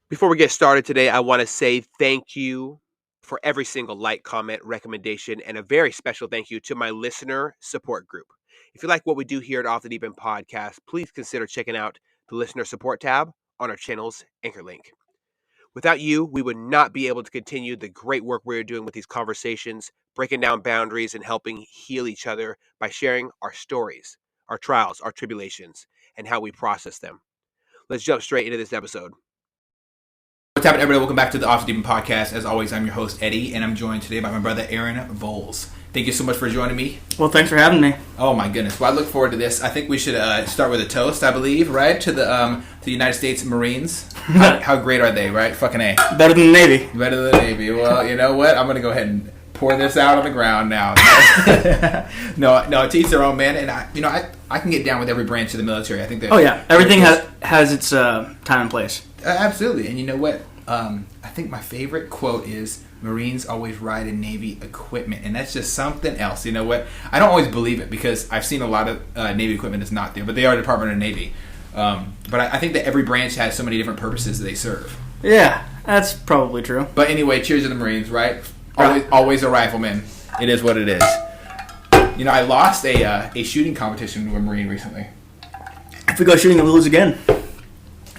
Before we get started today, I want to say thank you for every single like, comment, recommendation, and a very special thank you to my listener support group. If you like what we do here at Off the Deep End Podcast, please consider checking out the listener support tab on our channel's anchor link. Without you, we would not be able to continue the great work we're doing with these conversations, breaking down boundaries and helping heal each other by sharing our stories, our trials, our tribulations, and how we process them. Let's jump straight into this episode. What's happening, everybody? Welcome back to the Off the Deep End Podcast. As always, I'm your host, Eddie, and I'm joined today by my brother, Aaron Voz. Thank you so much for joining me. Well, thanks for having me. Oh, my goodness. Well, I look forward to this. I think we should start with a toast, I believe, right? To the United States Marines. How great are they, right? Fucking A. Better than the Navy. Better than the Navy. Well, you know what? I'm going to go ahead and pour this out on the ground now. No, to each their own, man. And I can get down with every branch of the military. I think that. Oh, yeah. Everything has its time and place. Absolutely. And you know what? I think my favorite quote is, Marines always ride in Navy equipment. And that's just something else. You know what? I don't always believe it because I've seen a lot of Navy equipment that's not there. But they are Department of Navy. But I think that every branch has so many different purposes that they serve. Yeah, that's probably true. But anyway, cheers to the Marines, right? Always a rifleman. It is what it is. You know, I lost a shooting competition to a Marine recently. If we go shooting, we'll lose again.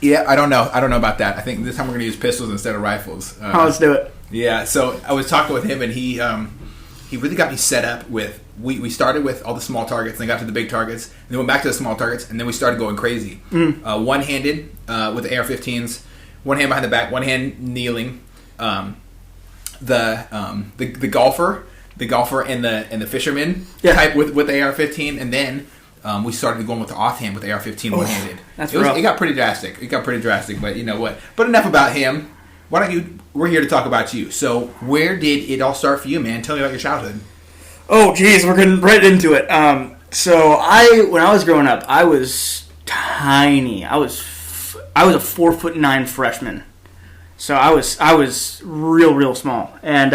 Yeah, I don't know about that. I think this time we're going to use pistols instead of rifles. Let's do it. Yeah, so I was talking with him, and he really got me set up with. We started with all the small targets, and then got to the big targets, and then went back to the small targets, and then we started going crazy. One-handed with the AR-15s, one hand behind the back, one hand kneeling. The golfer and the fisherman type with the AR-15, and then we started going with the offhand with the AR-15 one-handed. It got pretty drastic. But you know what? But enough about him. Why don't you? We're here to talk about you. So where did it all start for you, man? Tell me about your childhood. Oh, geez, we're getting right into it. So when I was growing up, I was tiny. I was a 4'9" freshman. So I was real small, and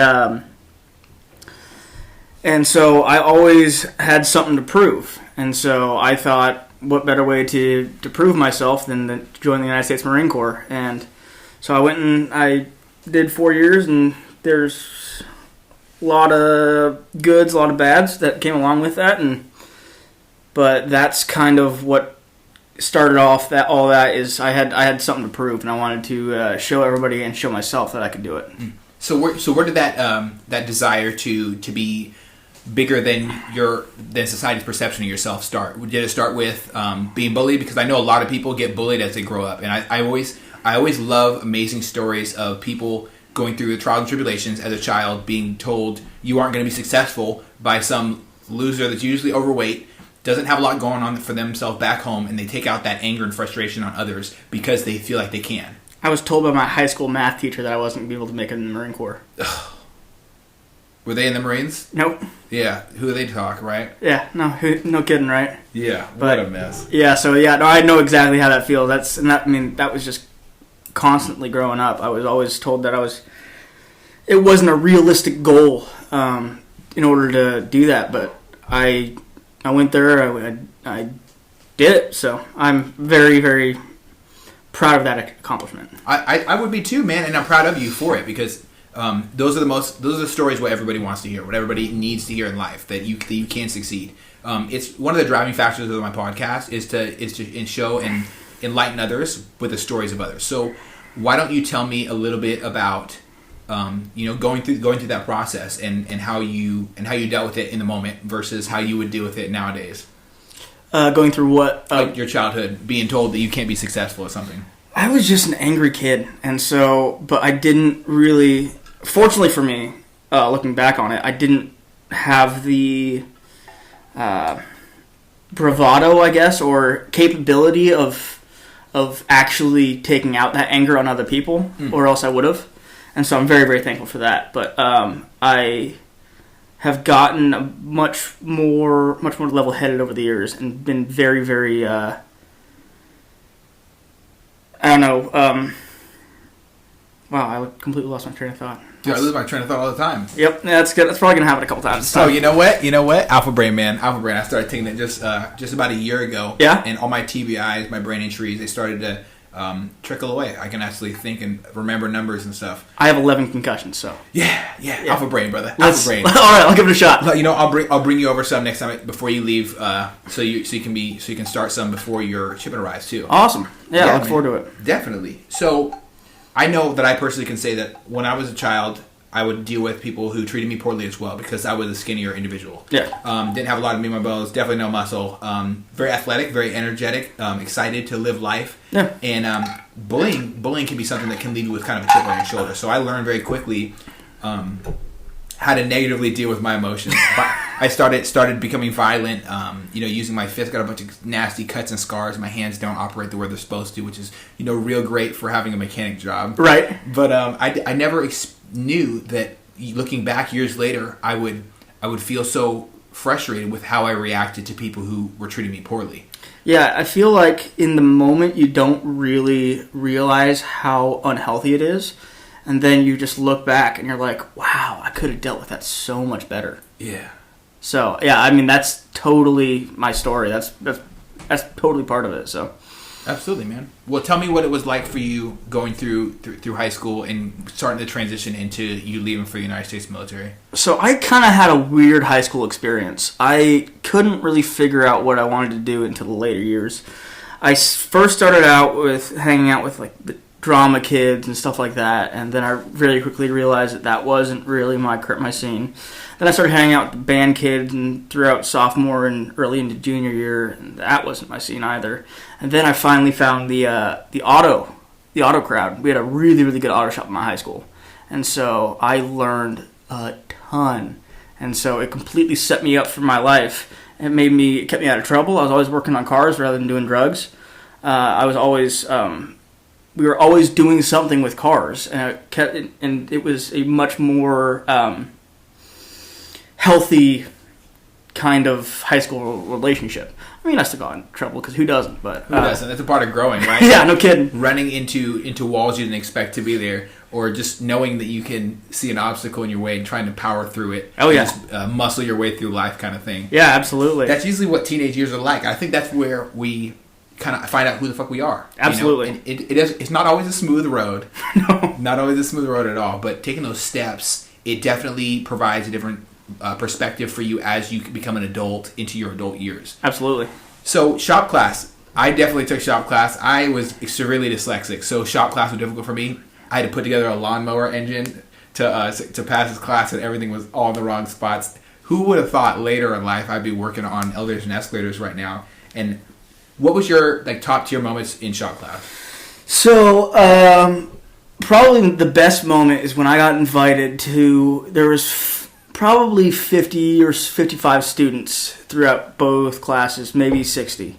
so I always had something to prove, and so I thought, what better way to prove myself than to join the United States Marine Corps? And so I went and I did 4 years, and there's a lot of goods, a lot of bads that came along with that, but that's kind of what started off that all that is I had something to prove, and I wanted to show everybody and show myself that I could do it. So where did that desire to be bigger than society's perception of yourself start? Did it start with being bullied? Because I know a lot of people get bullied as they grow up, and I always love amazing stories of people going through the trials and tribulations as a child, being told you aren't going to be successful by some loser that's usually overweight, doesn't have a lot going on for themselves back home, and they take out that anger and frustration on others because they feel like they can. I was told by my high school math teacher that I wasn't going to be able to make it in the Marine Corps. Were they in the Marines? Nope. Yeah, who they talk, right? Yeah, no kidding, right? Yeah, what a mess. Yeah, so I know exactly how that feels. That was just constantly growing up. I was always told that it wasn't a realistic goal in order to do that, but I went there, I did it, so I'm very, very proud of that accomplishment. I would be too, man, and I'm proud of you for it, because those are the stories what everybody wants to hear, what everybody needs to hear in life, that you can succeed. It's one of the driving factors of my podcast is to show and enlighten others with the stories of others. So why don't you tell me a little bit about going through that process and how you dealt with it in the moment versus how you would deal with it nowadays? Going through what? Like your childhood, being told that you can't be successful at something. I was just an angry kid, but I didn't really. Fortunately for me, looking back on it, I didn't have the bravado, I guess, or capability of actually taking out that anger on other people, or else I would have. And so I'm very, very thankful for that. But I have gotten much more level-headed over the years and been very, very, I don't know, wow, I completely lost my train of thought. Dude, I lose my train of thought all the time. Yep, that's good. That's probably going to happen a couple times. So, you know what? Alpha Brain, man. Alpha Brain. I started taking it just about a year ago. Yeah? And all my TBIs, my brain injuries, they started to trickle away. I can actually think and remember numbers and stuff. I have 11 concussions, so. Yeah. Alpha brain, brother. Alpha brain. All right, I'll give it a shot. I'll bring you over some next time before you leave, so you can start some before your shipment arrives too. Awesome. Yeah, I look forward to it. Definitely. So, I know that I personally can say that when I was a child, I would deal with people who treated me poorly as well because I was a skinnier individual. Yeah. Didn't have a lot of meat on my bones. Definitely no muscle. Very athletic, very energetic. Excited to live life. Yeah. And bullying can be something that can leave you with kind of a chip on your shoulder. So I learned very quickly how to negatively deal with my emotions. I started becoming violent. Using my fists. Got a bunch of nasty cuts and scars. My hands don't operate the way they're supposed to, which is real great for having a mechanic job. Right. But I never knew that looking back years later, I would feel so frustrated with how I reacted to people who were treating me poorly. Yeah, I feel like in the moment you don't really realize how unhealthy it is, and then you just look back and you're like, wow, I could have dealt with that so much better. Yeah. So, yeah, I mean, that's totally my story. That's totally part of it, so. Absolutely, man. Well, tell me what it was like for you going through through high school and starting to transition into you leaving for the United States military. So I kind of had a weird high school experience. I couldn't really figure out what I wanted to do until the later years. I first started out with hanging out with like the drama kids and stuff like that, and then I really quickly realized that wasn't really my scene. Then I started hanging out with the band kids and throughout sophomore and early into junior year, and that wasn't my scene either. And then I finally found the auto crowd. We had a really, really good auto shop in my high school, and so I learned a ton. And so it completely set me up for my life. It kept me out of trouble. I was always working on cars rather than doing drugs. We were always doing something with cars, and it was a much more healthy kind of high school relationship. I mean, I still got in trouble because who doesn't? But who doesn't? That's a part of growing, right? Yeah, no kidding. Running into walls you didn't expect to be there, or just knowing that you can see an obstacle in your way and trying to power through it. Oh yeah, just muscle your way through life, kind of thing. Yeah, absolutely. That's usually what teenage years are like. I think that's where we kind of find out who the fuck we are. Absolutely. It's not always a smooth road. No, not always a smooth road at all. But taking those steps, it definitely provides a different perspective for you as you become an adult into your adult years. Absolutely. So shop class, I definitely took shop class. I was severely dyslexic, so shop class was difficult for me. I had to put together a lawnmower engine to pass this class, and everything was all in the wrong spots. Who would have thought later in life I'd be working on elevators and escalators right now? And what was your top tier moments in shop class? So probably the best moment is when I got invited to. There was probably 50 or 55 students throughout both classes, maybe 60.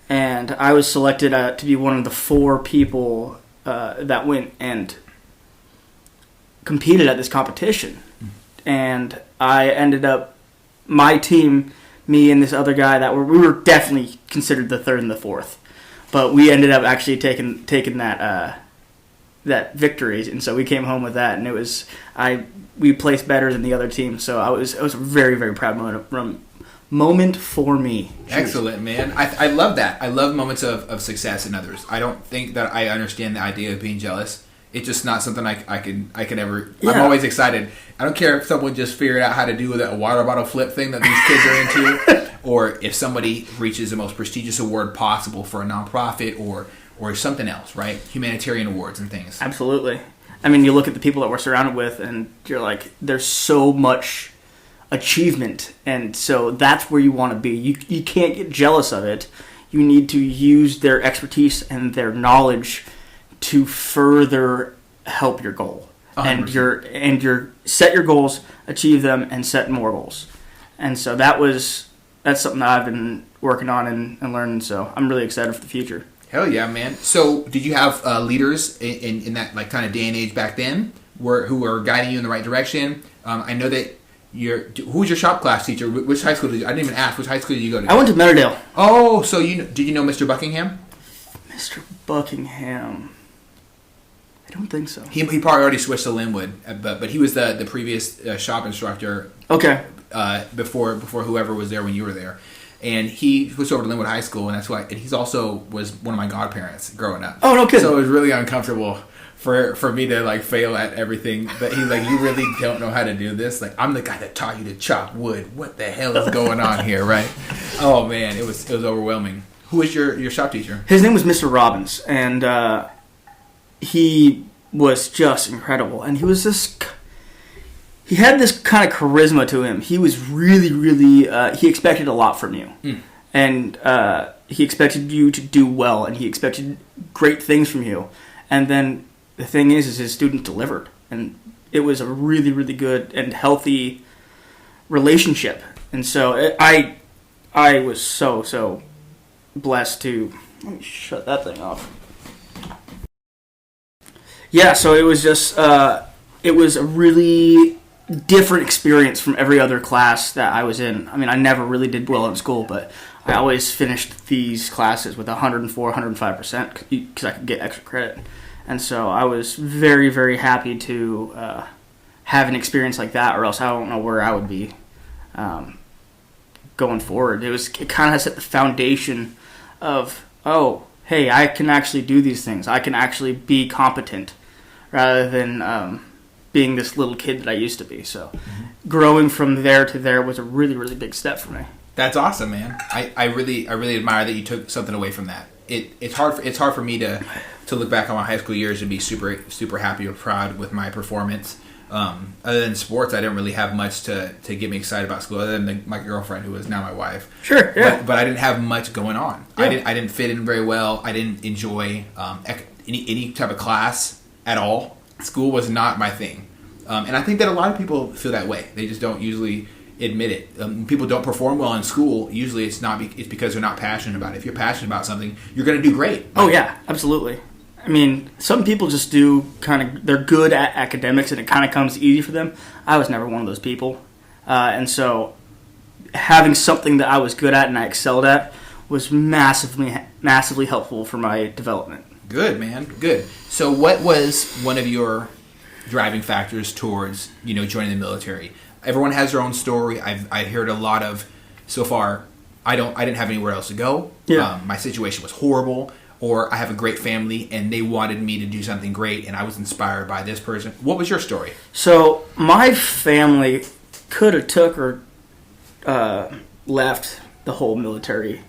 And I was selected to be one of the 4 people that went and competed at this competition. And I ended up, my team, me and this other guy, we were definitely considered the 3rd and the 4th. But we ended up actually taking that victory, and so we came home with that, and we placed better than the other team, so it was a very, very proud moment for me. Excellent, man. I love that. I love moments of success in others. I don't think that I understand the idea of being jealous. It's just not something I can ever. Yeah. I'm always excited. I don't care if someone just figured out how to do that water bottle flip thing that these kids are into, or if somebody reaches the most prestigious award possible for a nonprofit or something else, right? Humanitarian awards and things. Absolutely. I mean, you look at the people that we're surrounded with, and you're like, there's so much achievement, and so that's where you want to be. You can't get jealous of it. You need to use their expertise and their knowledge to further help your goal. 100%. And your set your goals, achieve them, and set more goals. And so that's something that I've been working on and learning. So I'm really excited for the future. Hell yeah, man. So did you have leaders in that kind of day and age back then who were guiding you in the right direction? I know that who was your shop class teacher? Which high school did you? I didn't even ask. Which high school did you go to? I went to Meadowdale. Oh, so did you know Mr. Buckingham? Mr. Buckingham. I don't think so. He probably already switched to Linwood, but he was the previous shop instructor. Okay. Before whoever was there when you were there. And he switched over to Linwood High School, and that's why. And he's also was one of my godparents growing up. Oh, no kidding. So it was really uncomfortable for me to like fail at everything. But he's like, you really don't know how to do this. Like, I'm the guy that taught you to chop wood. What the hell is going on here, right? Oh man, it was overwhelming. Who was your shop teacher? His name was Mr. Robbins, and he was just incredible. And he had this kind of charisma to him. He was really, really, he expected a lot from you. And he expected you to do well, and he expected great things from you. And then the thing is his students delivered. And it was a really, really good and healthy relationship. And so I was so blessed to... Let me shut that thing off. Yeah, so it was just... it was a really different experience from every other class that I was in. I mean, I never really did well in school, but I always finished these classes with 104, 105% because I could get extra credit. And so I was very, very happy to have an experience like that, or else I don't know where I would be going forward. It kind of set the foundation of, oh, hey, I can actually do these things. I can actually be competent rather than being this little kid that I used to be. So growing from there to there was a really, really big step for me. That's awesome, man. I really admire that you took something away from that. It's hard for me to look back on my high school years and be super happy or proud with my performance. Other than sports, I didn't really have much to get me excited about school, other than my girlfriend, who is now my wife. Sure, yeah. But I didn't have much going on. Yeah. I didn't fit in very well. I didn't enjoy any type of class at all. School was not my thing. And I think that a lot of people feel that way. They just don't usually admit it. People don't perform well in school. Usually it's because they're not passionate about it. If you're passionate about something, you're going to do great. Oh, yeah, absolutely. I mean, some people just they're good at academics and it kind of comes easy for them. I was never one of those people. And so having something that I was good at and I excelled at was massively helpful for my development. Good, man. Good. So what was one of your driving factors towards, joining the military? Everyone has their own story. I heard a lot of, so far, I didn't have anywhere else to go. Yeah. My situation was horrible, or I have a great family and they wanted me to do something great and I was inspired by this person. What was your story? So my family could have took or left the whole military.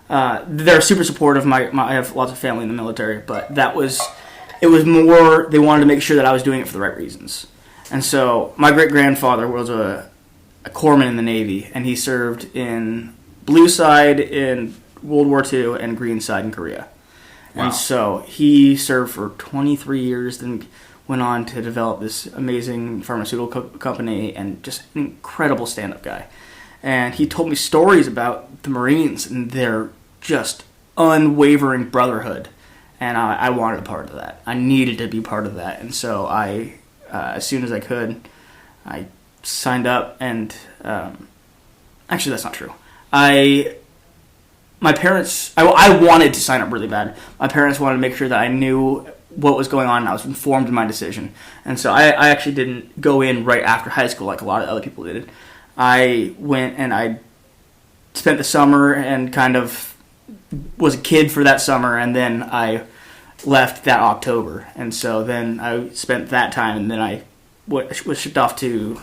They're super supportive. I have lots of family in the military, but it was more they wanted to make sure that I was doing it for the right reasons. And so my great-grandfather was a corpsman in the Navy, and he served in blue side in World War II and green side in Korea. Wow. And so he served for 23 years, then went on to develop this amazing pharmaceutical company and just an incredible stand-up guy. And he told me stories about the Marines and their just unwavering brotherhood. And I wanted a part of that. I needed to be part of that. And so I, as soon as I could, I signed up. And actually, that's not true. I wanted to sign up really bad. My parents wanted to make sure that I knew what was going on and I was informed in my decision. And so I actually didn't go in right after high school like a lot of other people did. I went and I spent the summer and kind of was a kid for that summer, and then I left that October. And so then I spent that time, and then I was shipped off to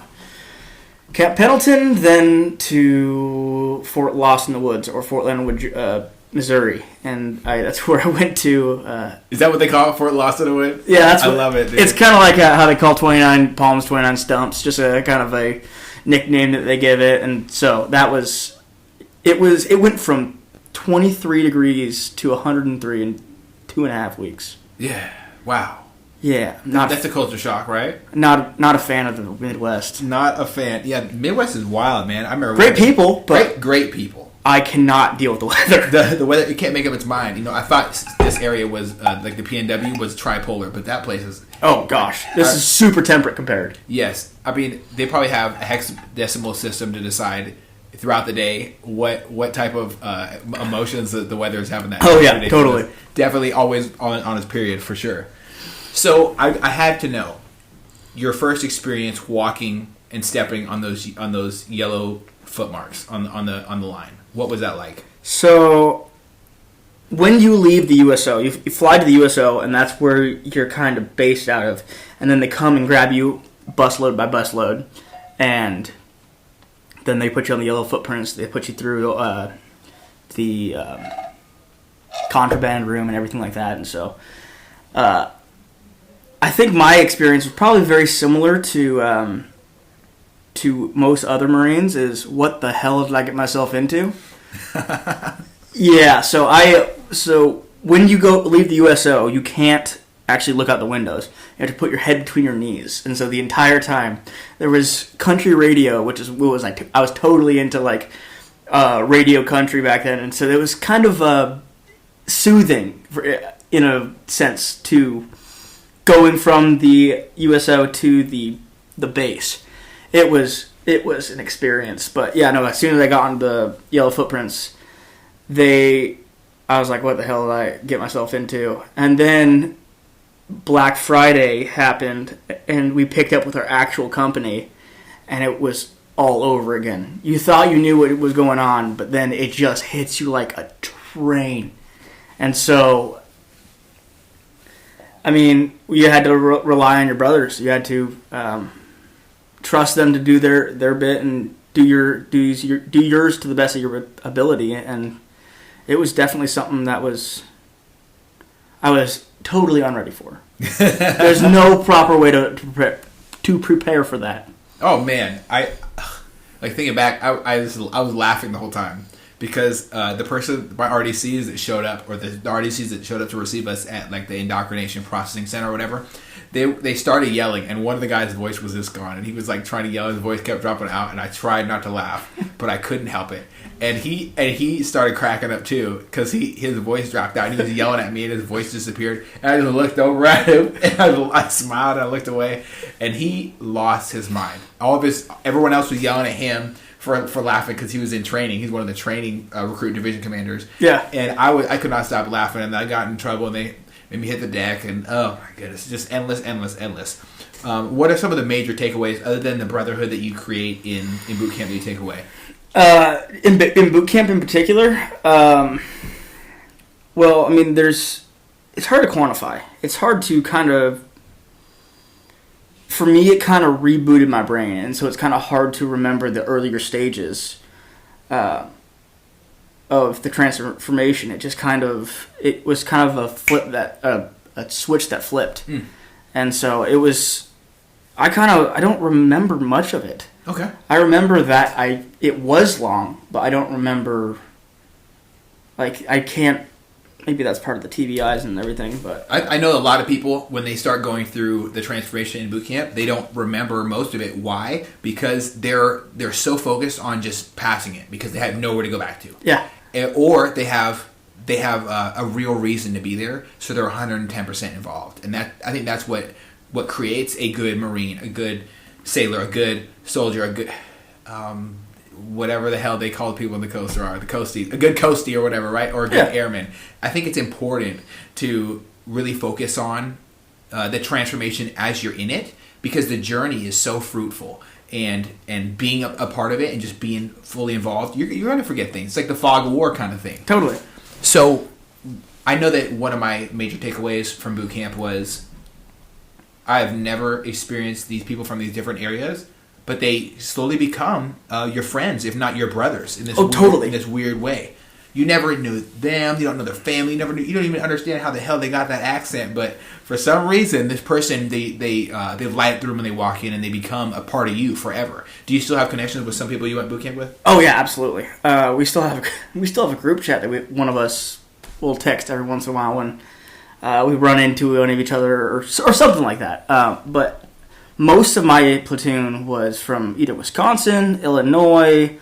Camp Pendleton, then to Fort Lost in the Woods, or Fort Leonard Wood, Missouri. And that's where I went to. Is that what they call it, Fort Lost in the Woods? Yeah, I love it, dude. It's kind of like how they call 29 Palms 29 Stumps, just a kind of a nickname that they give it. And so it went from 23 degrees to 103 in 2.5 weeks. Yeah. Wow. Yeah. That's a culture shock, right? Not a fan of the Midwest. Not a fan. Yeah, Midwest is wild, man. I remember great people, but great people. I cannot deal with the weather. The weather, it can't make up its mind. I thought this area was like the PNW was tripolar, but that place is. Oh gosh, this is super temperate compared. Yes, I mean they probably have a hexadecimal system to decide throughout the day what type of emotions the weather is having that. Oh yeah, totally. Definitely always on its period for sure. So I had to know your first experience walking and stepping on those yellow foot marks on the line. What was that like? So, when you leave the USO, you fly to the USO, and that's where you're kind of based out of. And then they come and grab you busload by busload, and then they put you on the yellow footprints. They put you through the contraband room and everything like that. And so, I think my experience was probably very similar to most other Marines. Is what the hell did I get myself into? Yeah. So when you leave the USO, you can't actually look out the windows. You have to put your head between your knees. And so the entire time there was country radio, which is what was like. I was totally into like radio country back then, and so it was kind of soothing in a sense to going from the USO to the base. It was an experience. But yeah, no. As soon as I got on the yellow footprints, I was like, what the hell did I get myself into? And then Black Friday happened, and we picked up with our actual company, and it was all over again. You thought you knew what was going on, but then it just hits you like a train. And so, I mean, you had to rely on your brothers. You had to trust them to do their bit and do yours to the best of your ability. And it was definitely something that I was totally unready for. There's no proper way to prepare for that. Oh man, thinking back, I was laughing the whole time because the person, my RDCs that showed up, or the RDCs that showed up to receive us at like the indoctrination processing center or whatever, they started yelling, and one of the guys' voice was just gone, and he was like trying to yell, his voice kept dropping out, and I tried not to laugh, but I couldn't help it. And he started cracking up too because his voice dropped out, and he was yelling at me, and his voice disappeared. And I just looked over at him, and I smiled, and I looked away, and he lost his mind. Everyone else was yelling at him for laughing because he was in training. He's one of the training recruit division commanders. Yeah, and I could not stop laughing, and I got in trouble, and they made me hit the deck, and oh my goodness, just endless. What are some of the major takeaways other than the brotherhood that you create in boot camp that you take away? In boot camp in particular, well, I mean, it's hard to quantify. It's hard to for me, it kind of rebooted my brain, and so it's kind of hard to remember the earlier stages of the transformation. It was kind of a flip a switch that flipped, and so it was. I don't remember much of it. Okay. I remember that it was long, but I don't remember. Like, I can't. Maybe that's part of the TBIs and everything, but I know a lot of people, when they start going through the transformation in boot camp, they don't remember most of it. Why? Because they're so focused on just passing it because they have nowhere to go back to. Yeah. Or they have a real reason to be there, so they're 110% involved, and I think that's what creates a good Marine, a good sailor, a good soldier, a good whatever the hell they call the people in the coast are, the coastie, a good coastie or whatever, right? Or a good airman. I think it's important to really focus on the transformation as you're in it, because the journey is so fruitful, and being a part of it and just being fully involved, you're going to forget things. It's like the fog of war kind of thing. Totally. So I know that one of my major takeaways from boot camp was I have never experienced these people from these different areas, but they slowly become your friends, if not your brothers, in this totally. In this weird way. You never knew them. You don't know their family. You don't even understand how the hell they got that accent. But for some reason, this person they light through when they walk in, and they become a part of you forever. Do you still have connections with some people you went boot camp with? Oh yeah, absolutely. We still have a group chat that one of us will text every once in a while when we run into one of each other or something like that. But most of my platoon was from either Wisconsin, Illinois.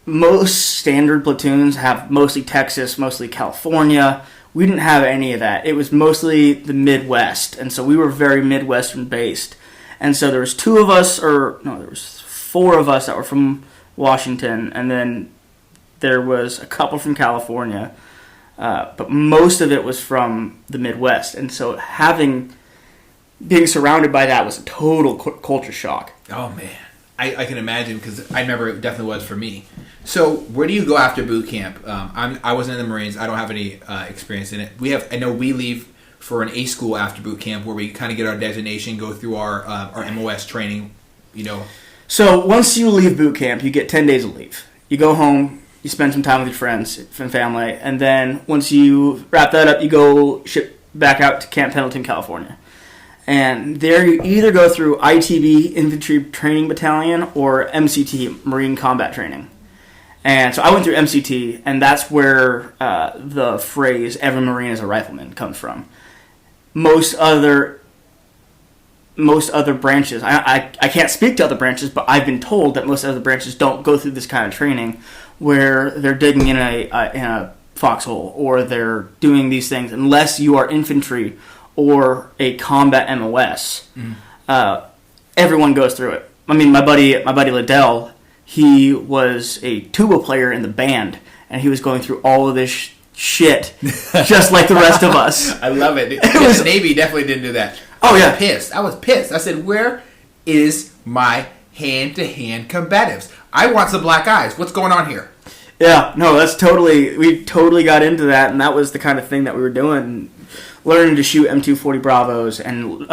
Most standard platoons have mostly Texas, mostly California. We didn't have any of that. It was mostly the Midwest, and so we were very Midwestern based. And so there was there was 4 of us that were from Washington, and then there was a couple from California. But most of it was from the Midwest, and so being surrounded by that was a total culture shock. Oh man, I can imagine, because I remember it definitely was for me. So where do you go after boot camp? I wasn't in the Marines. I don't have any experience in it. I know we leave for an A school after boot camp where we kind of get our designation, go through our MOS training. So once you leave boot camp, you get 10 days of leave. You go home, you spend some time with your friends and family, and then once you wrap that up, you go ship back out to Camp Pendleton, California. And there you either go through ITB, Infantry Training Battalion, or MCT, Marine Combat Training. And so I went through MCT, and that's where the phrase "every Marine is a rifleman" comes from. Most other branches, I can't speak to other branches, but I've been told that most other branches don't go through this kind of training where they're digging in a foxhole or they're doing these things unless you are infantry or a combat MOS. Everyone goes through it. I mean, my buddy Liddell, he was a tuba player in the band, and he was going through all of this shit just like the rest of us. I love it. The Navy definitely didn't do that. Oh, yeah. I was pissed. I said, where is my hand-to-hand combatives? I want some black eyes. What's going on here? Yeah, no, we totally got into that, and that was the kind of thing that we were doing, learning to shoot M240 Bravos and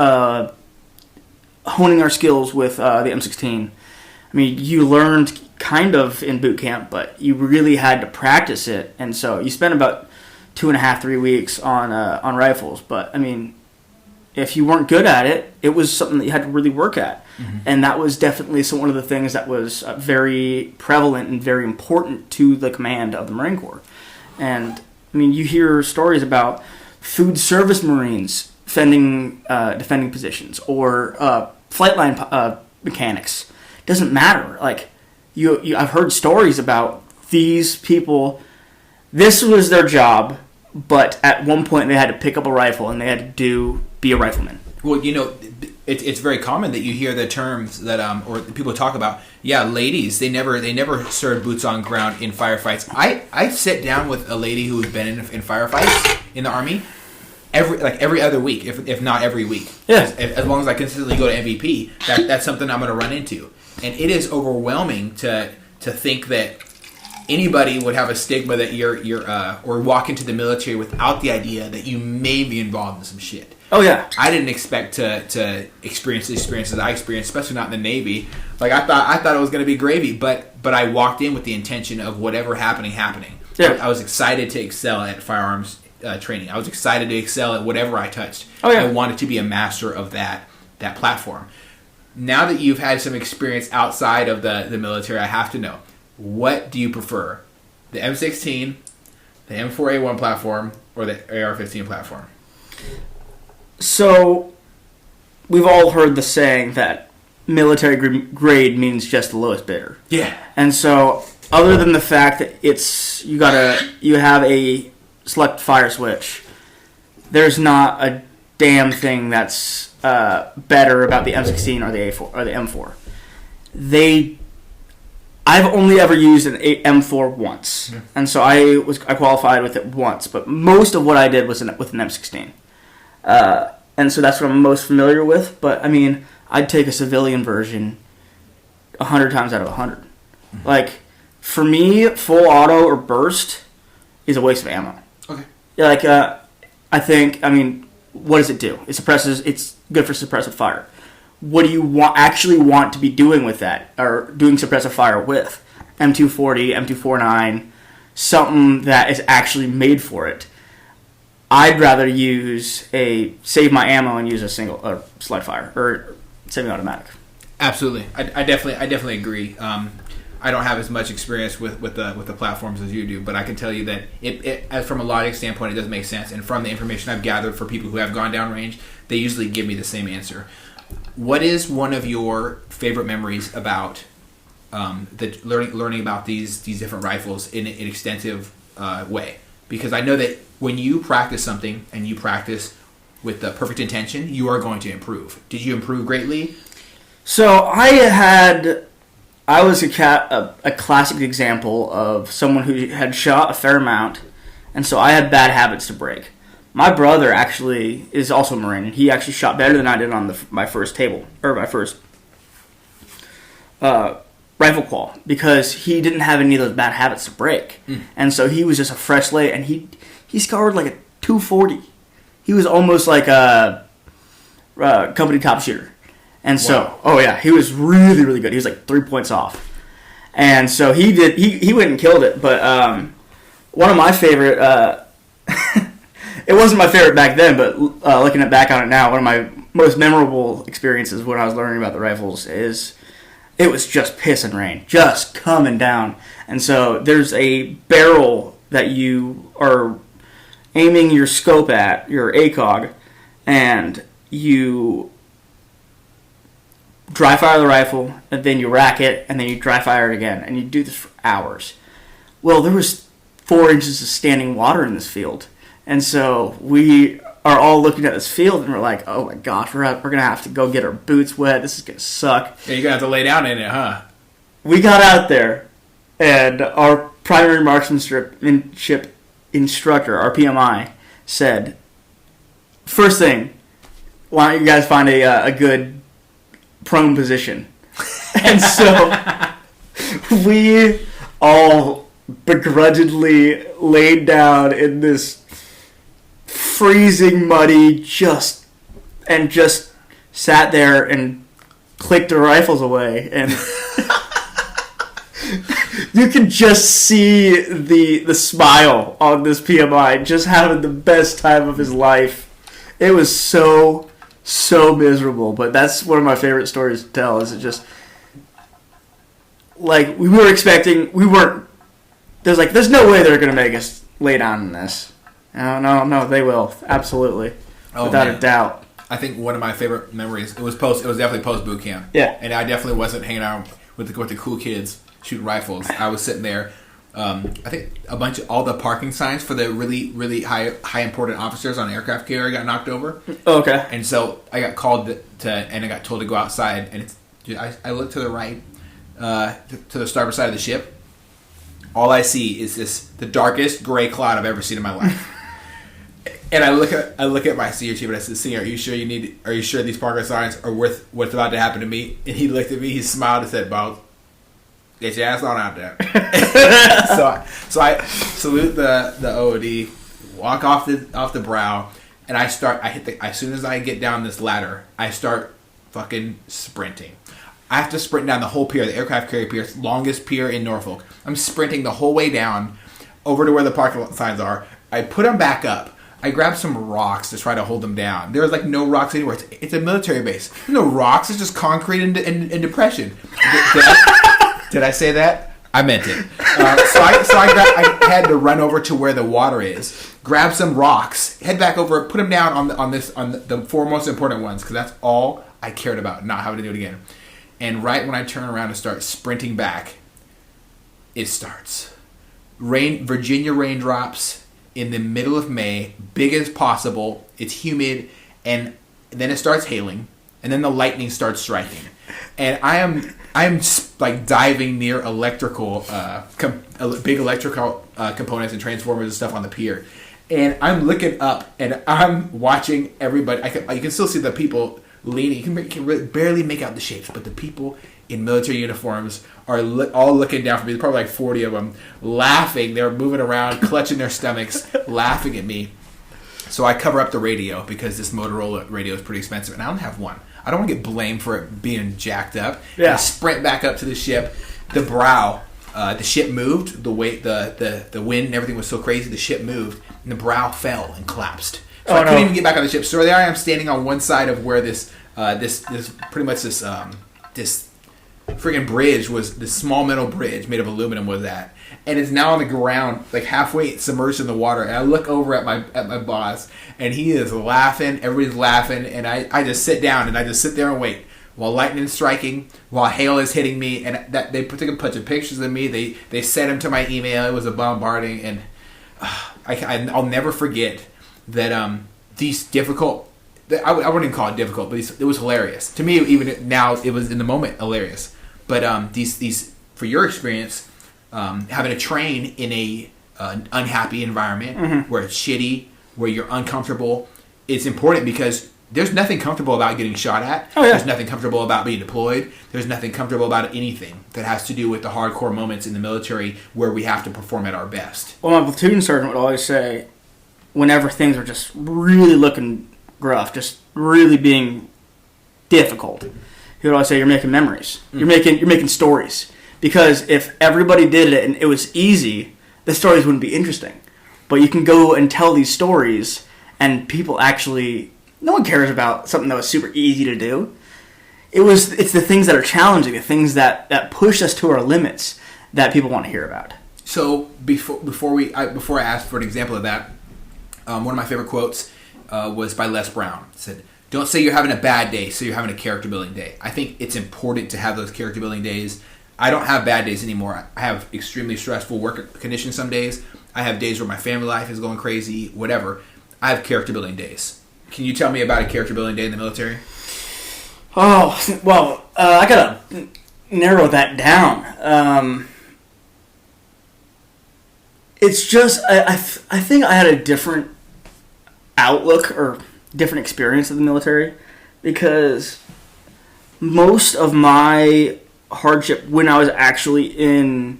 honing our skills with the M16. I mean, you learned kind of in boot camp, but you really had to practice it, and so you spent about 2.5, 3 weeks on rifles. But I mean, if you weren't good at it, it was something that you had to really work at, and that was definitely one of the things that was very prevalent and very important to the command of the Marine Corps. And I mean, you hear stories about food service Marines defending positions or flight line mechanics. Doesn't matter. Like I've heard stories about these people. This was their job, but at one point they had to pick up a rifle and they had to be a rifleman. Well, it's very common that you hear the terms that or people talk about. Yeah, ladies, they never served boots on ground in firefights. I sit down with a lady who's been in firefights in the Army every other week, if not every week. Yeah. As long as I consistently go to MVP, that's something I'm going to run into. And it is overwhelming to think that anybody would have a stigma that you're or walk into the military without the idea that you may be involved in some shit. Oh yeah. I didn't expect to experience the experiences I experienced, especially not in the Navy. Like I thought it was going to be gravy, but I walked in with the intention of whatever happening. Yeah. I was excited to excel at firearms training. I was excited to excel at whatever I touched. Oh yeah. I wanted to be a master of that platform. Now that you've had some experience outside of the military, I have to know, what do you prefer? The M16, the M4A1 platform, or the AR-15 platform? So, we've all heard the saying that military grade means just the lowest bidder. Yeah. And so, other than the fact that you have a select fire switch, there's not a damn thing that's better about the M16 or the A4 or the M4. I've only ever used an M4 once, and so I qualified with it once. But most of what I did was with an M16, and so that's what I'm most familiar with. But I mean, I'd take a civilian version 100 times out of 100. Like for me, full auto or burst is a waste of ammo. Okay. Like I think, I mean, what does it do? It's good for suppressive fire. What do you actually want to be doing with that, or doing suppressive fire with? M240, M249, something that is actually made for it. I'd rather save my ammo and use a single slide fire or semi-automatic. Absolutely, I definitely agree. I don't have as much experience with the platforms as you do, but I can tell you that as from a logic standpoint, it does make sense. And from the information I've gathered for people who have gone down range, they usually give me the same answer. What is one of your favorite memories about learning about these different rifles in an extensive way? Because I know that when you practice something and you practice with the perfect intention, you are going to improve. Did you improve greatly? So I was a classic example of someone who had shot a fair amount, and so I had bad habits to break. My brother actually is also a Marine, and he actually shot better than I did on my first table, or my first rifle qual because he didn't have any of those bad habits to break. And so he was just a fresh slate, and he scored like a 240. He was almost like a company top shooter. And so, he was really, really good. He was like 3 points off. And so he went and killed it. But one of my favorite, it wasn't my favorite back then, but looking back on it now, one of my most memorable experiences when I was learning about the rifles is it was just piss and rain, just coming down. And so there's a barrel that you are aiming your scope at, your ACOG, and you dry fire the rifle, and then you rack it, and then you dry fire it again, and you do this for hours. Well, there was 4 inches of standing water in this field, and so we are all looking at this field, and we're like, oh my gosh, we're going to have to go get our boots wet, this is going to suck. Yeah, you're going to have to lay down in it, huh? We got out there, and our primary marksmanship instructor, our PMI, said, first thing, why don't you guys find a good prone position? And so we all begrudgingly laid down in this freezing muddy just sat there and clicked our rifles away, and you can just see the smile on this PMI just having the best time of his life. It was so miserable, but that's one of my favorite stories to tell. Is it just like we weren't. There's no way they're gonna make us lay down in this. No, they will absolutely, without a doubt. I think one of my favorite memories. It was definitely post boot camp. Yeah, and I definitely wasn't hanging out with the cool kids shooting rifles. I was sitting there. I think all the parking signs for the really, really high important officers on an aircraft carrier got knocked over. Oh, okay. And so I got called and I got told to go outside. And I look to the right, to the starboard side of the ship. All I see is the darkest gray cloud I've ever seen in my life. And I look at my senior chief and I said, "Senior, are you sure these parking signs are worth what's about to happen to me?" And he looked at me, he smiled and said, "Boss, get your ass on out there." so I salute the OOD, walk off the brow, and as soon as I get down this ladder, I start fucking sprinting. I have to sprint down the whole pier, the aircraft carrier pier, longest pier in Norfolk. I'm sprinting the whole way down over to where the parking signs are. I put them back up. I grabbed some rocks to try to hold them down. There was like no rocks anywhere. It's a military base. There's no rocks. It's just concrete and depression. Did I say that? I meant it. I had to run over to where the water is, grab some rocks, head back over, put them down on the 4 most important ones, because that's all I cared about, not having to do it again. And right when I turn around and start sprinting back, it starts. Virginia raindrops in the middle of May, big as possible. It's humid, and then it starts hailing, and then the lightning starts striking, and I'm like diving near electrical, big electrical components and transformers and stuff on the pier, and I'm looking up and I'm watching everybody. You can still see the people leaning. You can barely make out the shapes, but the people in military uniforms are all looking down from me. There's probably like 40 of them, laughing. They're moving around, clutching their stomachs, laughing at me. So I cover up the radio because this Motorola radio is pretty expensive, and I don't have one. I don't want to get blamed for it being jacked up. Yeah. I sprint back up to the ship. The brow, the ship moved. The weight, the wind, and everything was so crazy. The ship moved, and the brow fell and collapsed. So I couldn't even get back on the ship. So there I am, standing on one side of where this friggin' bridge was, this small metal bridge made of aluminum was at, and it's now on the ground, like halfway submerged in the water. And I look over at my boss, and he is laughing. Everybody's laughing, and I just sit down and I just sit there and wait while lightning is striking, while hail is hitting me, and they took a bunch of pictures of me. They sent them to my email. It was a bombarding, and I'll never forget that these difficult. I wouldn't even call it difficult, but it was hilarious to me. Even now, it was in the moment hilarious. But these for your experience, having to train in a unhappy environment, mm-hmm. where it's shitty, where you're uncomfortable, it's important because there's nothing comfortable about getting shot at. Oh, yeah. There's nothing comfortable about being deployed. There's nothing comfortable about anything that has to do with the hardcore moments in the military where we have to perform at our best. Well, my platoon sergeant would always say, whenever things were just really looking gruff, just really being difficult, he would always say, "You're making memories. You're making stories." Because if everybody did it and it was easy, the stories wouldn't be interesting. But you can go and tell these stories, and people actually, no one cares about something that was super easy to do. It's the things that are challenging, the things that push us to our limits that people want to hear about. So before I asked for an example of that, one of my favorite quotes was by Les Brown. It said, "Don't say you're having a bad day, say you're having a character building day." I think it's important to have those character building days. I don't have bad days anymore. I have extremely stressful work conditions some days. I have days where my family life is going crazy, whatever. I have character building days. Can you tell me about a character building day in the military? Oh, well, I gotta narrow that down. It's just, I think I had a different outlook or different experience of the military, because most of my hardship when I was actually in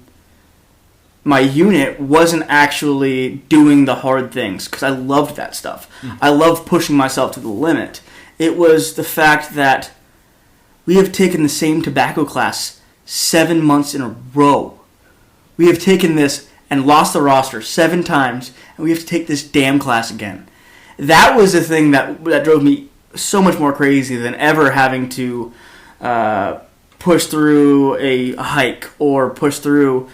my unit wasn't actually doing the hard things, because I loved that stuff. I loved pushing myself to the limit. It was the fact that we have taken the same tobacco class 7 months in a row. We have taken this and lost the roster 7 times, and we have to take this damn class again. That was the thing that drove me so much more crazy than ever having to push through a hike or push through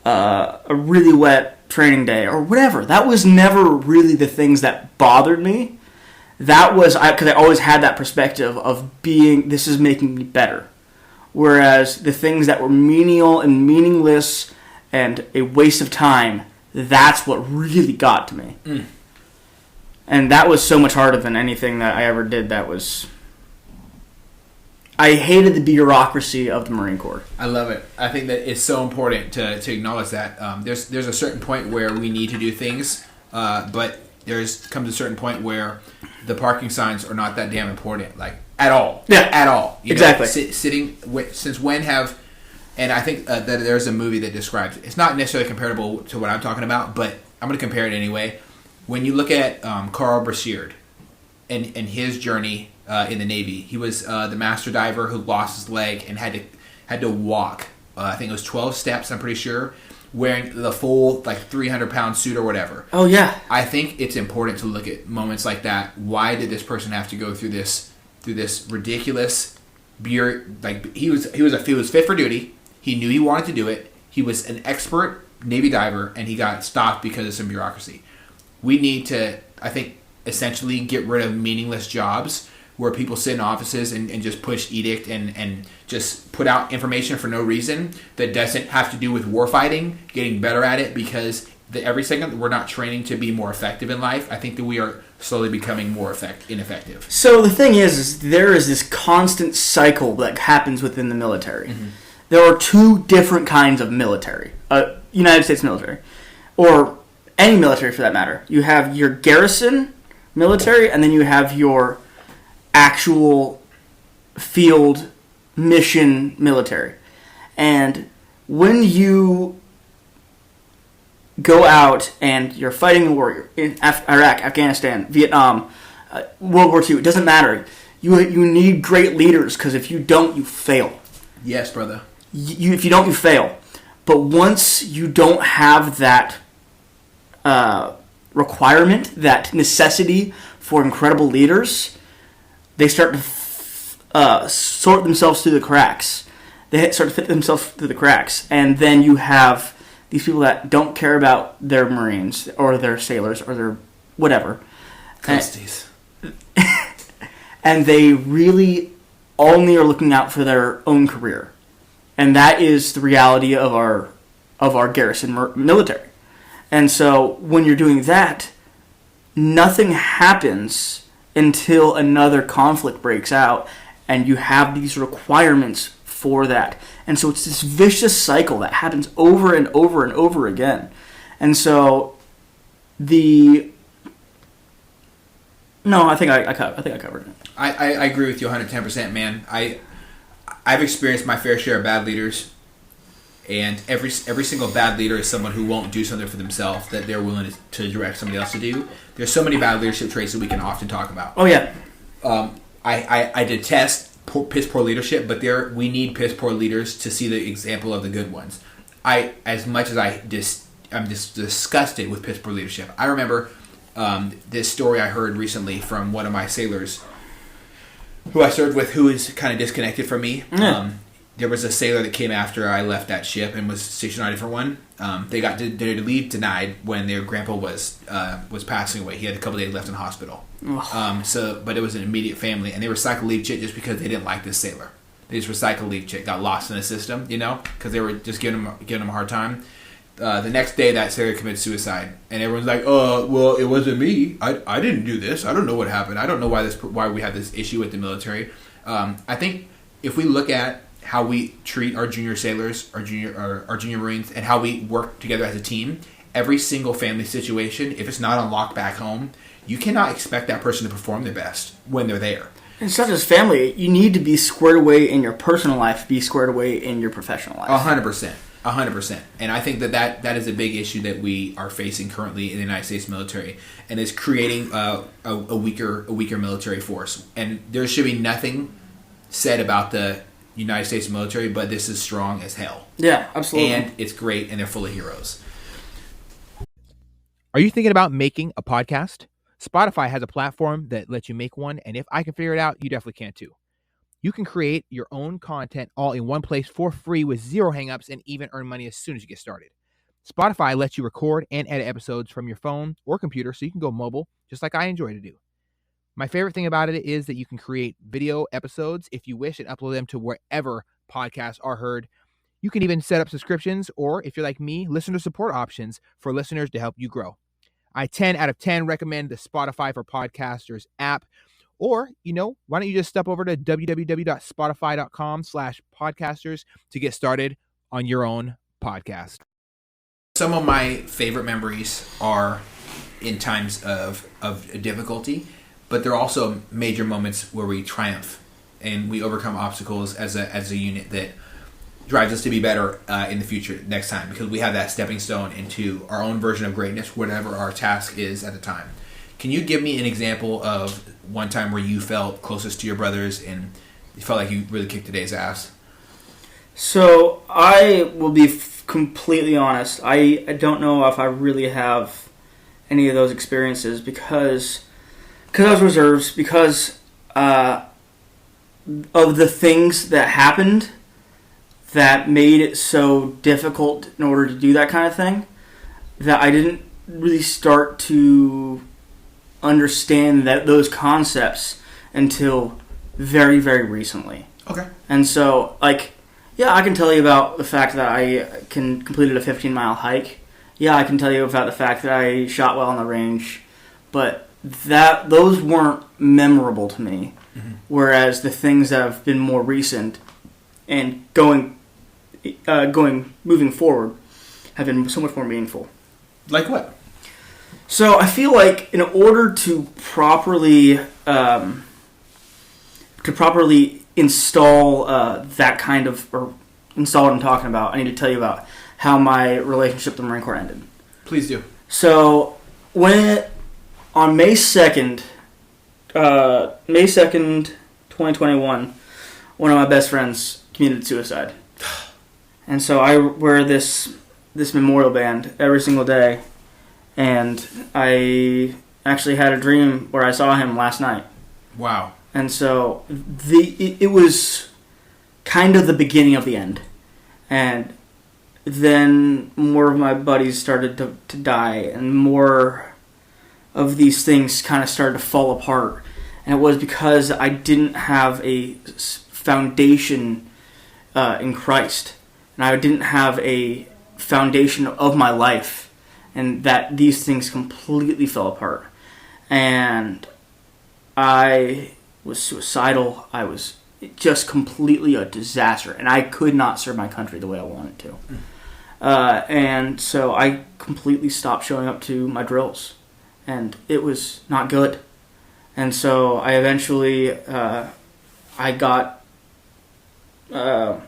a really wet training day or whatever. That was never really the things that bothered me. That was because I always had that perspective of being, this is making me better. Whereas the things that were menial and meaningless and a waste of time, that's what really got to me. And that was so much harder than anything that I ever did. That was... I hated the bureaucracy of the Marine Corps. I love it. I think that it's so important to acknowledge that. There's a certain point where we need to do things, but comes a certain point where the parking signs are not that damn important, like at all. Yeah, at all. Exactly. Since when have, and I think that there's a movie that describes it. It's not necessarily comparable to what I'm talking about, but I'm going to compare it anyway. When you look at Carl Brasheard and his journey in the Navy, he was the master diver who lost his leg and had to walk. I think it was 12 steps. I'm pretty sure, wearing the full 300-pound suit or whatever. Oh yeah. I think it's important to look at moments like that. Why did this person have to go through this ridiculous he was fit for duty. He knew he wanted to do it. He was an expert Navy diver, and he got stopped because of some bureaucracy. We need to, I think, essentially get rid of meaningless jobs where people sit in offices and just push edict and just put out information for no reason that doesn't have to do with warfighting, getting better at it, because every second that we're not training to be more effective in life, I think that we are slowly becoming more ineffective. So the thing is there is this constant cycle that happens within the military. Mm-hmm. There are 2 different kinds of military. United States military, or any military for that matter. You have your garrison military, and then you have your actual field mission military. And when you go out and you're fighting a war in Iraq, Afghanistan, Vietnam, World War II, it doesn't matter. You need great leaders, because if you don't, you fail. Yes, brother. If you don't, you fail. But once you don't have that requirement, that necessity for incredible leaders, they start to sort themselves through the cracks. They start to fit themselves through the cracks. And then you have these people that don't care about their Marines or their sailors or their whatever. Coasties. And they really only are looking out for their own career. And that is the reality of our garrison military. And so when you're doing that, nothing happens until another conflict breaks out, and you have these requirements for that. And so it's this vicious cycle that happens over and over and over again. And so I think I covered it. I agree with you 110%, man. I've experienced my fair share of bad leaders, and every single bad leader is someone who won't do something for themselves that they're willing to direct somebody else to do. There's so many bad leadership traits that we can often talk about. Oh yeah. I detest piss poor leadership, but we need piss poor leaders to see the example of the good ones. As much as I'm just disgusted with piss poor leadership. I remember this story I heard recently from one of my sailors who I served with, who is kind of disconnected from me. Yeah. There was a sailor that came after I left that ship and was stationed on a different one. They got their leave denied when their grandpa was passing away. He had a couple days left in the hospital. But it was an immediate family, and they recycled leave chit just because they didn't like this sailor. They just recycled leave chit, got lost in the system, because they were just giving him a hard time. The next day, that sailor committed suicide, and everyone's like, "Oh, well, it wasn't me. I didn't do this. I don't know what happened. I don't know why we have this issue with the military." I think if we look at how we treat our junior sailors, our junior Marines, and how we work together as a team, every single family situation, if it's not unlocked back home, you cannot expect that person to perform their best when they're there. It's not just family. You need to be squared away in your personal life, be squared away in your professional life. 100%. 100%. And I think that is a big issue that we are facing currently in the United States military, and is creating a weaker military force. And there should be nothing said about the United States military, but this is strong as hell. Yeah, absolutely. And it's great, and they're full of heroes. Are you thinking about making a podcast? Spotify has a platform that lets you make one, and if I can figure it out, you definitely can too. You can create your own content all in one place for free with zero hangups, and even earn money as soon as you get started. Spotify lets you record and edit episodes from your phone or computer, so you can go mobile, just like I enjoy to do. My favorite thing about it is that you can create video episodes if you wish and upload them to wherever podcasts are heard. You can even set up subscriptions, or if you're like me, listener support options for listeners to help you grow. I 10 out of 10 recommend the Spotify for Podcasters app. Or, why don't you just step over to www.spotify.com/podcasters to get started on your own podcast. Some of my favorite memories are in times of difficulty, but there are also major moments where we triumph and we overcome obstacles as a unit that drives us to be better in the future next time, because we have that stepping stone into our own version of greatness, whatever our task is at the time. Can you give me an example of one time where you felt closest to your brothers and you felt like you really kicked today's ass? So I will be completely honest. I don't know if I really have any of those experiences because I was reserves, because of the things that happened that made it so difficult in order to do that kind of thing, that I didn't really start to understand those concepts until very, very recently. Okay. And so, I can tell you about the fact that I completed a 15-mile hike. Yeah, I can tell you about the fact that I shot well on the range, but those weren't memorable to me. Mm-hmm. Whereas the things that have been more recent and moving forward have been so much more meaningful. Like what? So I feel like in order to properly install that kind of, or install what I'm talking about, I need to tell you about how my relationship to the Marine Corps ended. Please do. So on May 2nd, 2021, one of my best friends committed suicide. And so I wear this memorial band every single day. And I actually had a dream where I saw him last night. Wow. And so it was kind of the beginning of the end. And then more of my buddies started to die, and more of these things kind of started to fall apart. And it was because I didn't have a foundation in Christ. And I didn't have a foundation of my life. And that these things completely fell apart. And I was suicidal. I was just completely a disaster. And I could not serve my country the way I wanted to. And so I completely stopped showing up to my drills. And it was not good. And so I eventually, I got a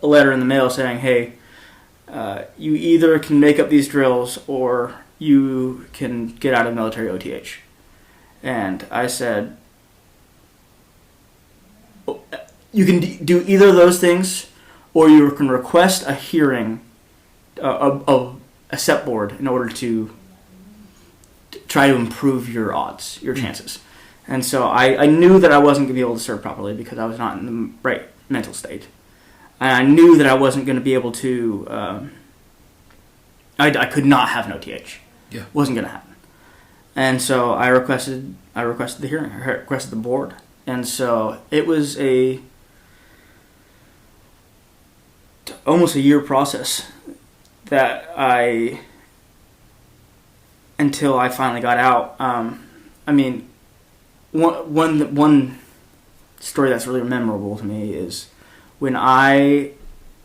letter in the mail saying, hey, you either can make up these drills or you can get out of military OTH. And I said, you can do either of those things, or you can request a hearing, a SEP board, in order to try to improve your odds, your chances. And so I knew that I wasn't going to be able to serve properly because I was not in the right mental state. And I knew that I wasn't going to be able to, I could not have an OTH. Yeah. Wasn't going to happen. And so I requested the hearing. I requested the board. And so it was almost a year process until I finally got out. I mean, one story that's really memorable to me is when I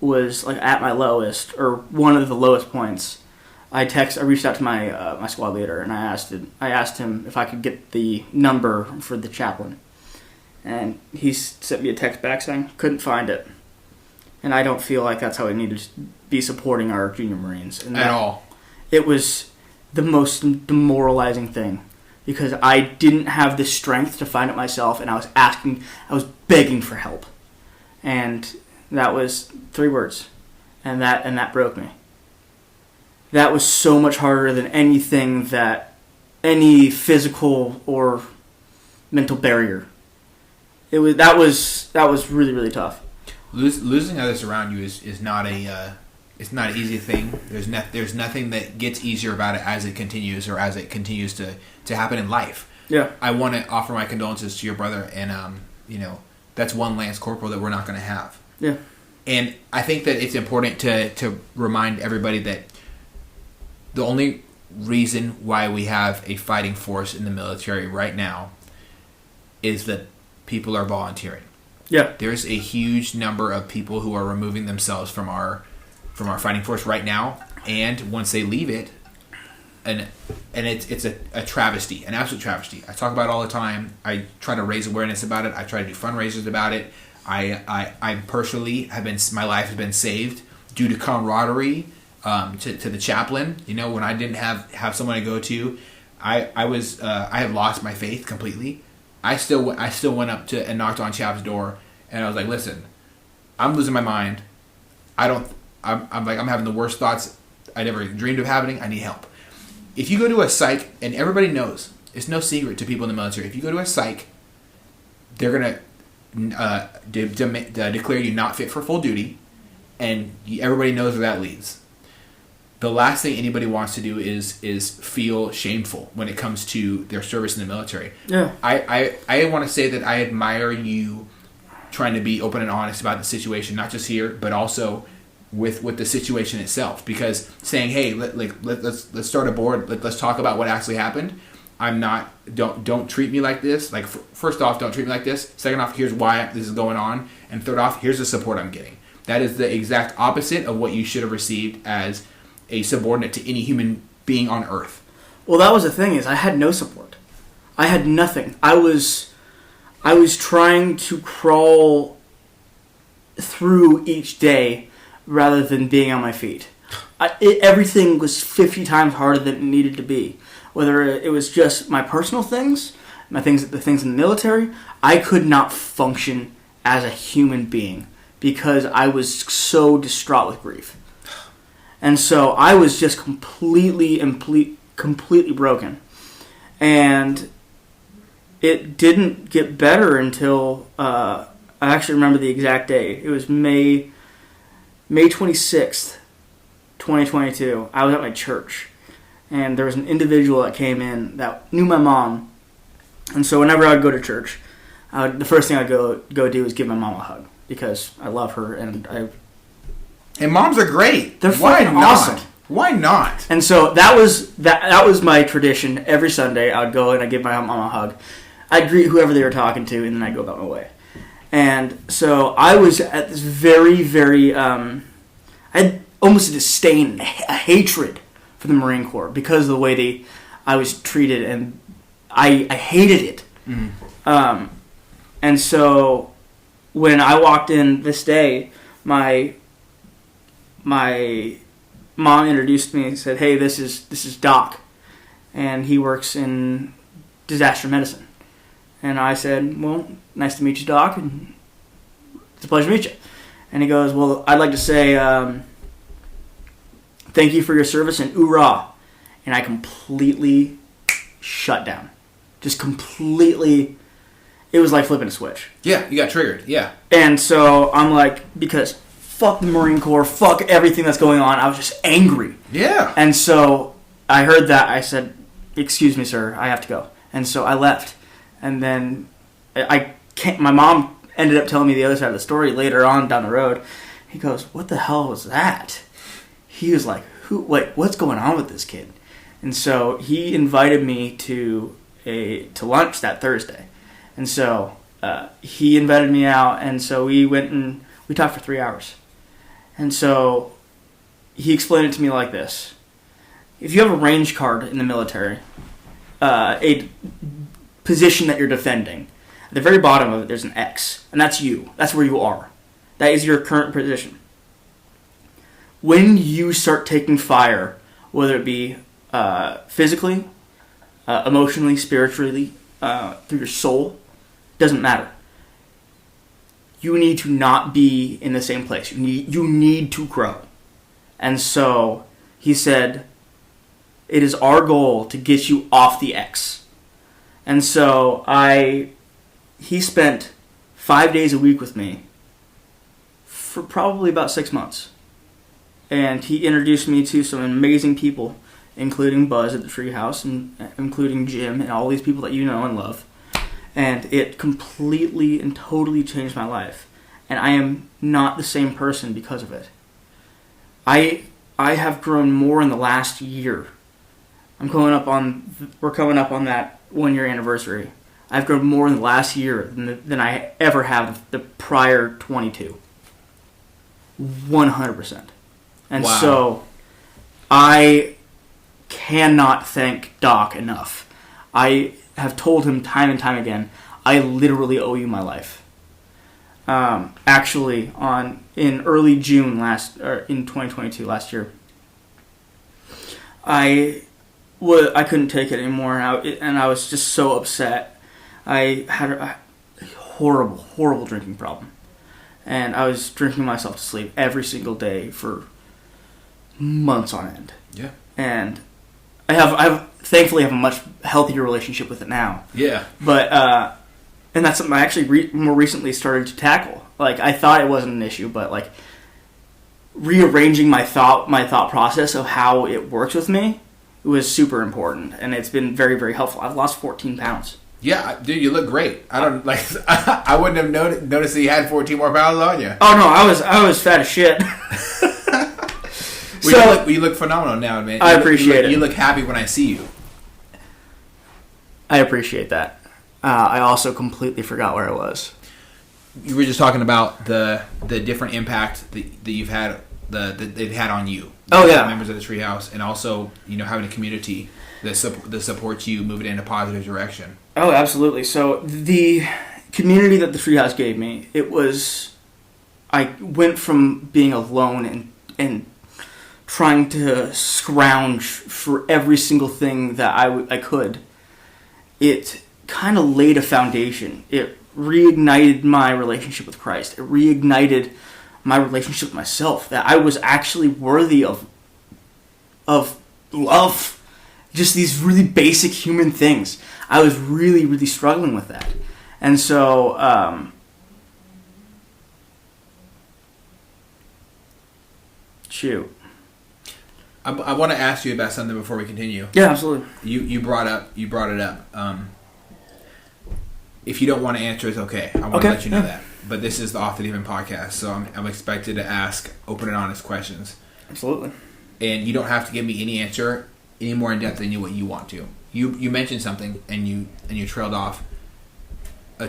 was like at my lowest, or one of the lowest points. I reached out to my squad leader and I asked him if I could get the number for the chaplain, and he sent me a text back saying couldn't find it. And I don't feel like that's how we need to be supporting our junior Marines at all. It was the most demoralizing thing because I didn't have the strength to find it myself, and I was begging for help, and that was 3 words, and that broke me. That was so much harder than anything any physical or mental barrier. That was really, really tough. Losing others around you is not it's not an easy thing. There's nothing that gets easier about it as it continues to happen in life. Yeah. I want to offer my condolences to your brother, and that's one Lance Corporal that we're not going to have. Yeah. And I think that it's important to remind everybody that the only reason why we have a fighting force in the military right now is that people are volunteering. Yeah. There's a huge number of people who are removing themselves from our fighting force right now, and once they leave it, and it's a travesty, an absolute travesty. I talk about it all the time. I try to raise awareness about it. I try to do fundraisers about it. I personally my life has been saved due to camaraderie, to the chaplain. When I didn't have someone to go to, I had lost my faith completely. I still went up to and knocked on Chap's door, and I was like, "Listen, I'm losing my mind. I'm having the worst thoughts I'd ever dreamed of having. I need help." If you go to a psych, and everybody knows, it's no secret to people in the military. If you go to a psych, they're gonna declare you not fit for full duty, and everybody knows where that leads. The last thing anybody wants to do is feel shameful when it comes to their service in the military. Yeah. I want to say that I admire you trying to be open and honest about the situation, not just here, but also with the situation itself. Because saying, "Hey, let's start a board. Let's talk about what actually happened." Don't treat me like this. Like, first off, don't treat me like this. Second off, here's why this is going on. And third off, here's the support I'm getting. That is the exact opposite of what you should have received as a subordinate to any human being on Earth. Well, that was the thing, is I had no support. I had nothing. I was trying to crawl through each day rather than being on my feet. Everything was 50 times harder than it needed to be. Whether it was just my personal things, the things in the military, I could not function as a human being because I was so distraught with grief. And so I was just completely broken. And it didn't get better until, I actually remember the exact date. It was May 26th, 2022. I was at my church. And there was an individual that came in that knew my mom. And so whenever I would go to church, the first thing I'd go do is give my mom a hug. Because I love her, and moms are greet. They're fucking awesome. Why not? And so that was my tradition. Every Sunday, I would go and I'd give my mom a hug. I'd greet whoever they were talking to, and then I'd go about my way. And so I was at this very, very, I had almost a disdain, a hatred for the Marine Corps because of the way I was treated, and I hated it. Mm-hmm. And so when I walked in this day, my mom introduced me and said, "Hey, this is Doc, and he works in disaster medicine." And I said, "Well, nice to meet you, Doc, and it's a pleasure to meet you." And he goes, "Well, I'd like to say thank you for your service and oorah." And I completely shut down. Just completely, it was like flipping a switch. Yeah, you got triggered, yeah. And so I'm like, because fuck the Marine Corps, fuck everything that's going on, I was just angry. Yeah. And so I heard that, I said, "Excuse me, sir, I have to go." And so I left. And then my mom ended up telling me the other side of the story later on down the road. He goes, "What the hell was that?" He was like, what's going on with this kid? And so he invited me to lunch that Thursday. And so he invited me out, and so we went and we talked for 3 hours. And so he explained it to me like this. If you have a range card in the military, a position that you're defending, at the very bottom of it there's an X, and that's you. That's where you are. That is your current position. When you start taking fire, whether it be physically, emotionally, spiritually, through your soul, doesn't matter. You need to not be in the same place. You need to grow. And so he said, "It is our goal to get you off the X." And so he spent 5 days a week with me for probably about 6 months. And he introduced me to some amazing people, including Buzz at the Treehouse, and including Jim, and all these people that you know and love. And it completely and totally changed my life. And I am not the same person because of it. I have grown more in the last year. We're coming up on that 1 year anniversary. I've grown more in the last year than I ever have the prior 22. 100%. And wow. So I cannot thank Doc enough. I have told him time and time again, I literally owe you my life. Actually, in early June in 2022, last year, I couldn't take it anymore, and I was just so upset. I had a horrible, horrible drinking problem, and I was drinking myself to sleep every single day for months on end. Yeah. And I thankfully have a much healthier relationship with it now. Yeah. But and that's something I actually more recently started to tackle. Like, I thought it wasn't an issue, but like rearranging my thought process of how it works with me was super important, and it's been very, very helpful. I've lost 14 pounds. Yeah, dude, you look great. I wouldn't have noticed that you had 14 more pounds on you. Oh no, I was fat as shit. You look phenomenal now, man. I appreciate it. You look happy when I see you. I appreciate that. I also completely forgot where I was. You were just talking about the different impact that you've had, that they've had on you. Oh yeah, members of the Treehouse, and also having a community that supports you moving in a positive direction. Oh, absolutely. So the community that the Treehouse gave me, I went from being alone and trying to scrounge for every single thing that I could. It kind of laid a foundation. It reignited my relationship with Christ. It reignited my relationship with myself, that I was actually worthy of love. Just these really basic human things. I was really, really struggling with that. And so I want to ask you about something before we continue. Yeah, absolutely. You brought it up. If you don't want to answer, it's okay. I want to let you know that. But this is the Off the Deep End podcast, so I'm expected to ask open and honest questions. Absolutely. And you don't have to give me any answer any more in depth than what you want to. You mentioned something and you trailed off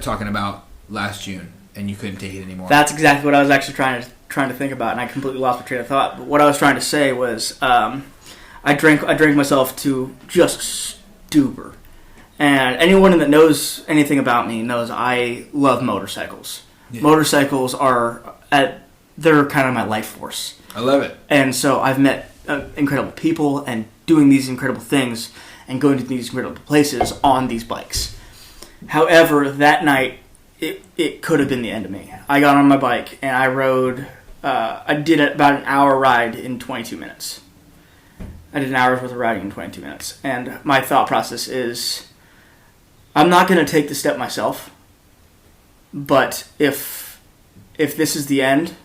talking about last June, and you couldn't take it anymore. That's exactly what I was actually trying to think about, and I completely lost my train of thought. But what I was trying to say was, I drank myself to just stupor, And anyone that knows anything about me knows I love motorcycles. Yeah. Motorcycles they're kind of my life force. I love it. And so I've met incredible people and doing these incredible things and going to these incredible places on these bikes. However, that night, it could have been the end of me. I got on my bike and I rode, I did about an hour ride in 22 minutes. I did an hour's worth of riding in 22 minutes. And my thought process is, I'm not going to take the step myself, but if this is the end,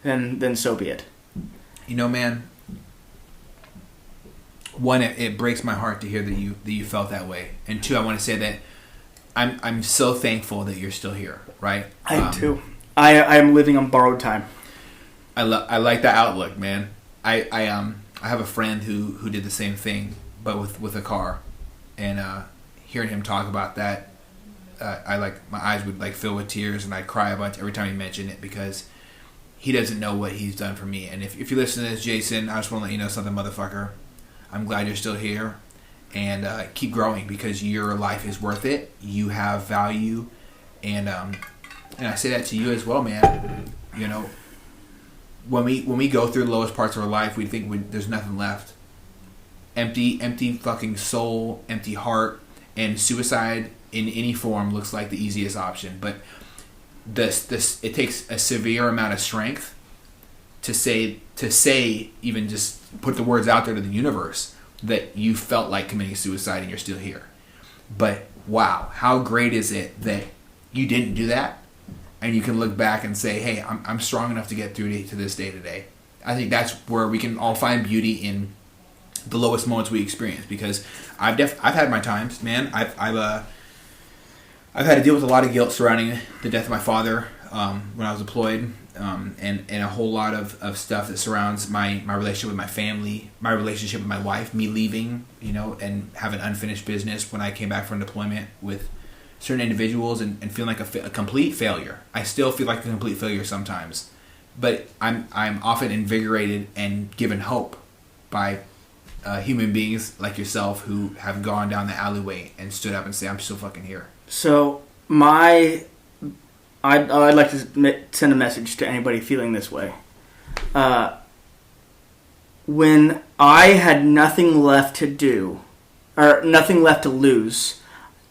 then so be it. You know, man, one, it breaks my heart to hear that you felt that way, and two, I want to say that I'm so thankful that you're still here. Right? I am too. I am living on borrowed time. I like that outlook, man. I have a friend who did the same thing, but with a car, and hearing him talk about that, my eyes would fill with tears, and I'd cry a bunch every time he mentioned it because he doesn't know what he's done for me. And if you listen to this, Jason, I just want to let you know something, motherfucker. I'm glad you're still here, and keep growing because your life is worth it. You have value, and I say that to you as well, man. You know, when we go through the lowest parts of our life, we think there's nothing left. Empty fucking soul, empty heart, and suicide in any form looks like the easiest option. But it takes a severe amount of strength to say even just put the words out there to the universe that you felt like committing suicide and you're still here. But wow, how great is it that you didn't do that, and you can look back and say, hey, I'm strong enough to get through to this day today. I think that's where we can all find beauty in the lowest moments we experience, because I've had my times, man. I've had to deal with a lot of guilt surrounding the death of my father when I was deployed, and a whole lot of stuff that surrounds my relationship with my family, my relationship with my wife, me leaving, and having unfinished business when I came back from deployment with certain individuals, and feeling like a complete failure. I still feel like a complete failure sometimes, but I'm often invigorated and given hope by human beings like yourself who have gone down the alleyway and stood up and say, I'm still fucking here. So I'd like to send a message to anybody feeling this way. When I had nothing left to do, or nothing left to lose,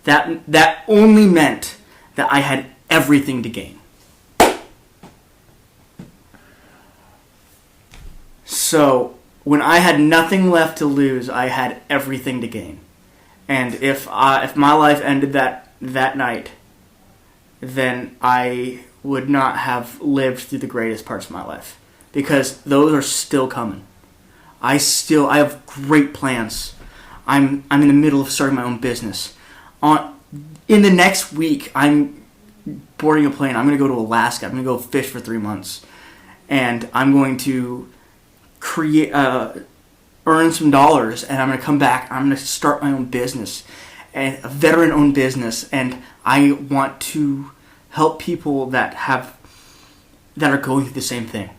that only meant that I had everything to gain. So when I had nothing left to lose, I had everything to gain. And if my life ended that night, then I would not have lived through the greatest parts of my life, because those are still coming. I have great plans. I'm in the middle of starting my own business. In the next week, I'm boarding a plane. I'm going to go to Alaska. I'm going to go fish for 3 months, and I'm going to earn some dollars, and I'm going to come back. I'm going to start my own business, and a veteran-owned business, and I want to help people that are going through the same thing.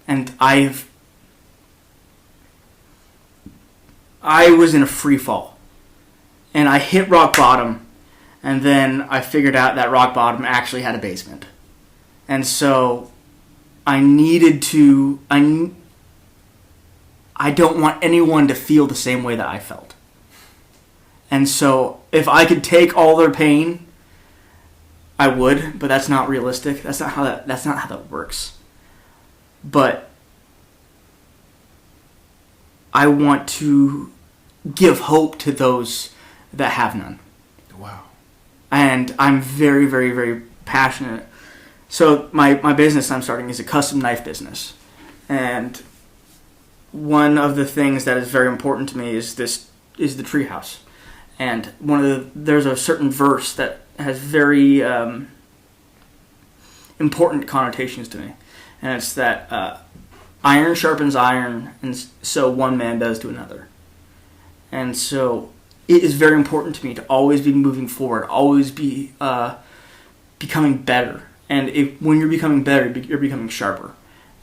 And I was in a free fall, and I hit rock bottom, and then I figured out that rock bottom actually had a basement. And so I needed to, I don't want anyone to feel the same way that I felt. And so if I could take all their pain, I would, but that's not realistic. That's not how that works. But I want to give hope to those that have none. Wow. And I'm very, very, very passionate. So my business I'm starting is a custom knife business. And one of the things that is very important to me is the treehouse. And there's a certain verse that has very important connotations to me, and it's that iron sharpens iron, and so one man does to another. And so it is very important to me to always be moving forward, always be becoming better. And when you're becoming better, you're becoming sharper.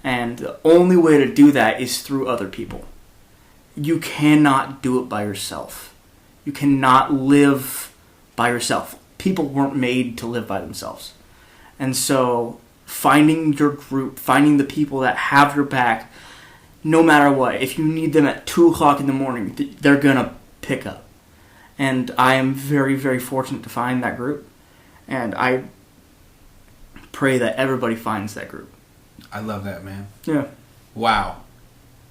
And the only way to do that is through other people. You cannot do it by yourself. You cannot live by yourself. People weren't made to live by themselves. And so finding your group, finding the people that have your back, no matter what, if you need them at 2 o'clock in the morning, they're going to pick up. And I am very, very fortunate to find that group. And I pray that everybody finds that group. I love that, man. Yeah. Wow.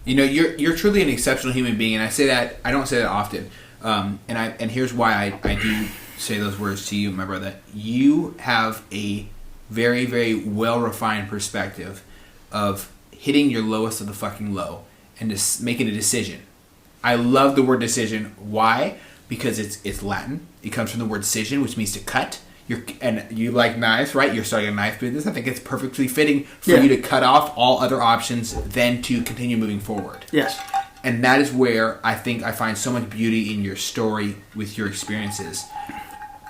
You know, you're truly an exceptional human being, and I say that, I don't say that often. And here's why I do say those words to you, my brother. You have a very, very well-refined perspective of hitting your lowest of the fucking low and just making a decision. I love the word decision. Why? Because it's Latin. It comes from the word scission, which means to cut. And you like knives, right? You're starting a knife business. I think it's perfectly fitting for you to cut off all other options than to continue moving forward. Yes. And that is where I think I find so much beauty in your story with your experiences.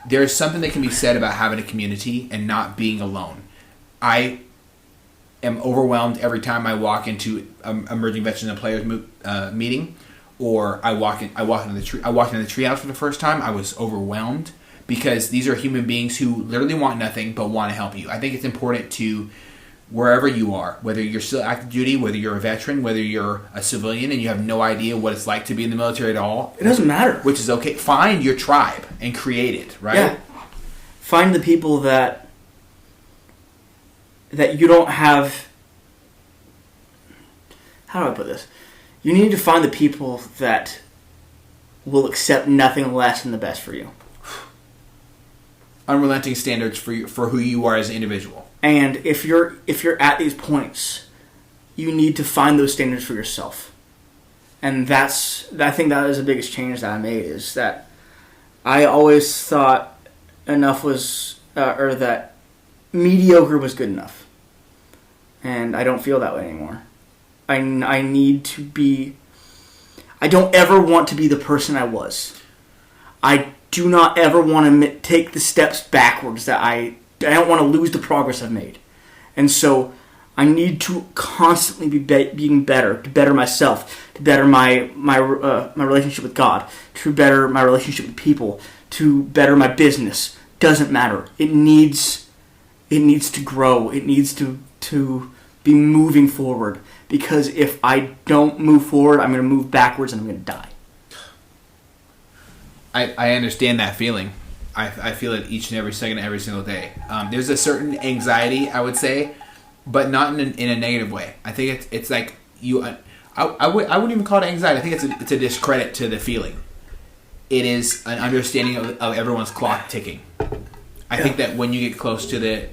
There's something that can be said about having a community and not being alone. I am overwhelmed every time I walk into emerging veterans and players meeting, or I walk into the treehouse for the first time. I was overwhelmed because these are human beings who literally want nothing but want to help you. I think it's important to, wherever you are, whether you're still active duty, whether you're a veteran, whether you're a civilian and you have no idea what it's like to be in the military at all. It doesn't matter. Which is okay. Find your tribe and create it, right? Yeah. Find the people that you don't have... How do I put this? You need to find the people that will accept nothing less than the best for you. Unrelenting standards for who you are as an individual. And if you're at these points, you need to find those standards for yourself. And I think that is the biggest change that I made, is that I always thought enough was, or that mediocre was good enough. And I don't feel that way anymore. I need to be, I don't ever want to be the person I was. I do not ever want to take the steps backwards that I don't want to lose the progress I've made. And so I need to constantly be being better, to better myself, to better my relationship with God, to better my relationship with people, to better my business. Doesn't matter. It needs to grow. It needs to be moving forward. Because if I don't move forward, I'm going to move backwards and I'm going to die. I understand that feeling. I feel it each and every second, every single day. There's a certain anxiety, I would say, but not in a negative way. I think it's like you. I wouldn't even call it anxiety. I think it's a discredit to the feeling. It is an understanding of everyone's clock ticking. I think that when you get close to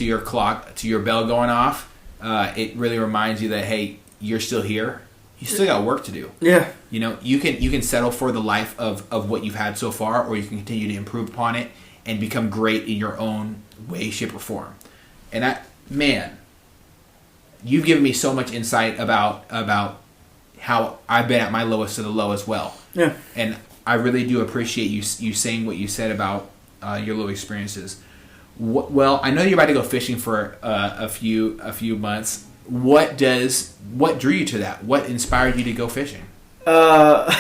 your clock, to your bell going off, it really reminds you that, hey, you're still here. You still got work to do. Yeah. You know, you can settle for the life of what you've had so far, or you can continue to improve upon it and become great in your own way, shape, or form. And you've given me so much insight about how I've been at my lowest of the low as well. Yeah. And I really do appreciate you saying what you said about your low experiences. Well, I know you're about to go fishing for a few months. What drew you to that? What inspired you to go fishing? It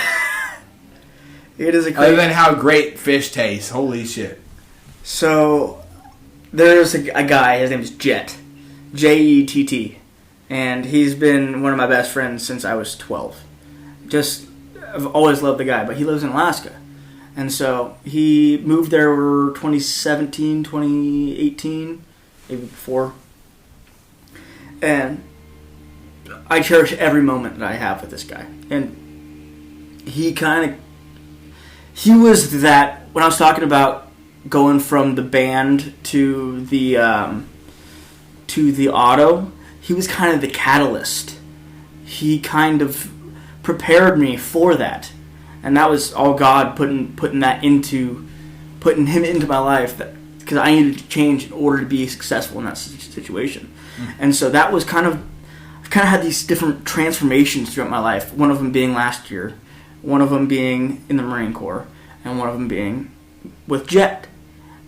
is a great... Other than how great fish taste. Holy shit. So, there's a guy, his name is Jet. Jett. And he's been one of my best friends since I was 12. I've always loved the guy, but he lives in Alaska. And so, he moved there 2017, 2018, maybe before. And I cherish every moment that I have with this guy. And he was that, when I was talking about going from the band to the auto, he was kind of the catalyst. He kind of prepared me for that. And that was all God putting him into my life, because I needed to change in order to be successful in that situation. And so that was I've had these different transformations throughout my life. One of them being last year, one of them being in the Marine Corps, and one of them being with Jet.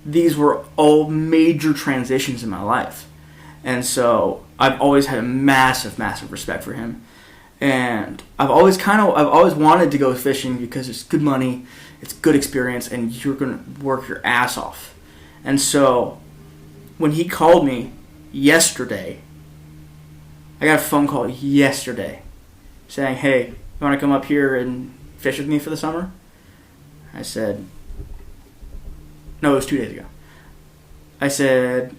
These were all major transitions in my life. And so I've always had a massive, massive respect for him. And I've always wanted to go fishing because it's good money It's good experience, and you're going to work your ass off. And so when he called me yesterday, I got a phone call yesterday saying, hey, you want to come up here and fish with me for the summer? I said, no, it was 2 days ago. I said,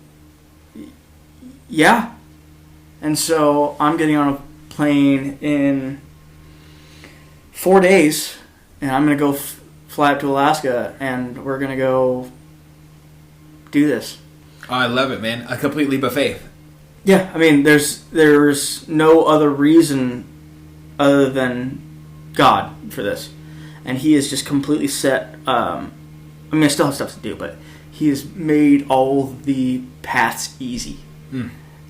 yeah. And so I'm getting on a plane in 4 days, and I'm going to go fly up to Alaska, and we're going to go do this. Oh, I love it, man. A complete leap of faith. Yeah, I mean, there's no other reason other than God for this. And he is just completely set. I mean, I still have stuff to do, but he has made all the paths easy.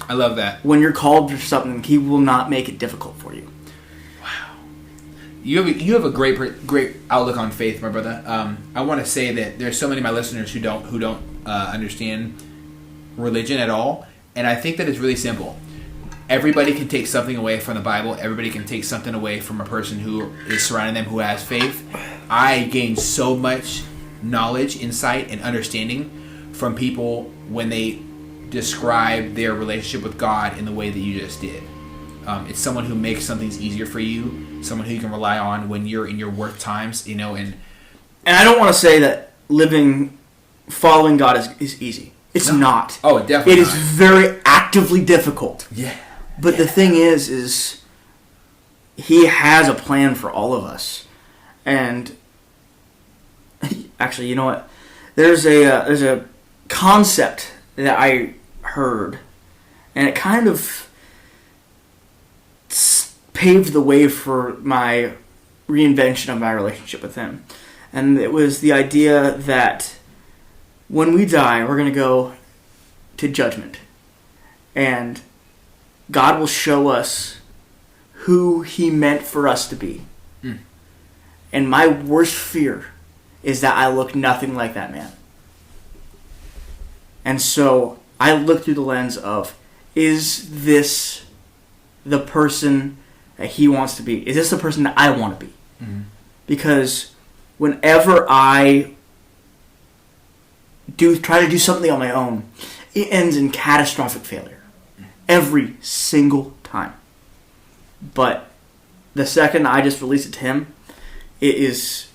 I love that. When you're called for something, he will not make it difficult for you. Wow. You have a great outlook on faith, my brother. I want to say that there's so many of my listeners who don't understand religion at all, and I think that it's really simple. Everybody can take something away from the Bible. Everybody can take something away from a person who is surrounding them who has faith. I gained so much knowledge, insight, and understanding from people when they describe their relationship with God in the way that you just did. It's someone who makes some things easier for you, someone who you can rely on when you're in your worst times, and I don't want to say that following God is easy. It's not. Oh, definitely It is very actively difficult. Yeah. But the thing is he has a plan for all of us. And actually, you know what? There's a concept that I heard, and it kind of paved the way for my reinvention of my relationship with him. And it was the idea that when we die, we're going to go to judgment. And God will show us who he meant for us to be. And my worst fear is that I look nothing like that man. And so I look through the lens of, is this the person that he wants to be? Is this the person that I want to be? Because whenever I try to do something on my own, it ends in catastrophic failure. Every single time. But the second I just release it to him, it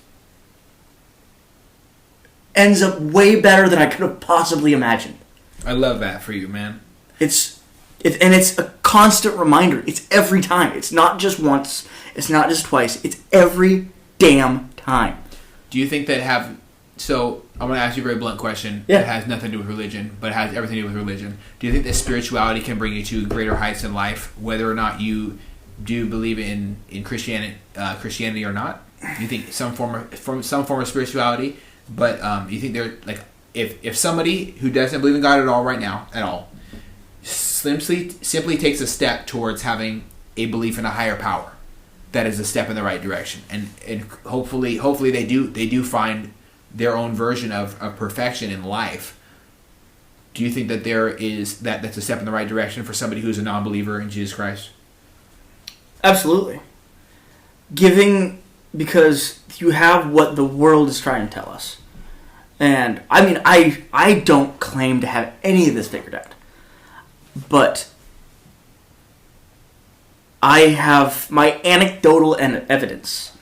ends up way better than I could have possibly imagined. I love that for you, man. It's a constant reminder. It's every time. It's not just once. It's not just twice. It's every damn time. Do you think that so I'm going to ask you a very blunt question. Yeah. It has nothing to do with religion, but it has everything to do with religion. Do you think that spirituality can bring you to greater heights in life, whether or not you do believe in Christianity or not? Do you think some form of spirituality? But you think there, like, if somebody who doesn't believe in God at all, simply takes a step towards having a belief in a higher power, that is a step in the right direction, and hopefully they do find their own version of perfection in life. Do you think that that's a step in the right direction for somebody who's a non-believer in Jesus Christ? Absolutely. Because you have what the world is trying to tell us. And I mean, I don't claim to have any of this figured out. But I have my anecdotal evidence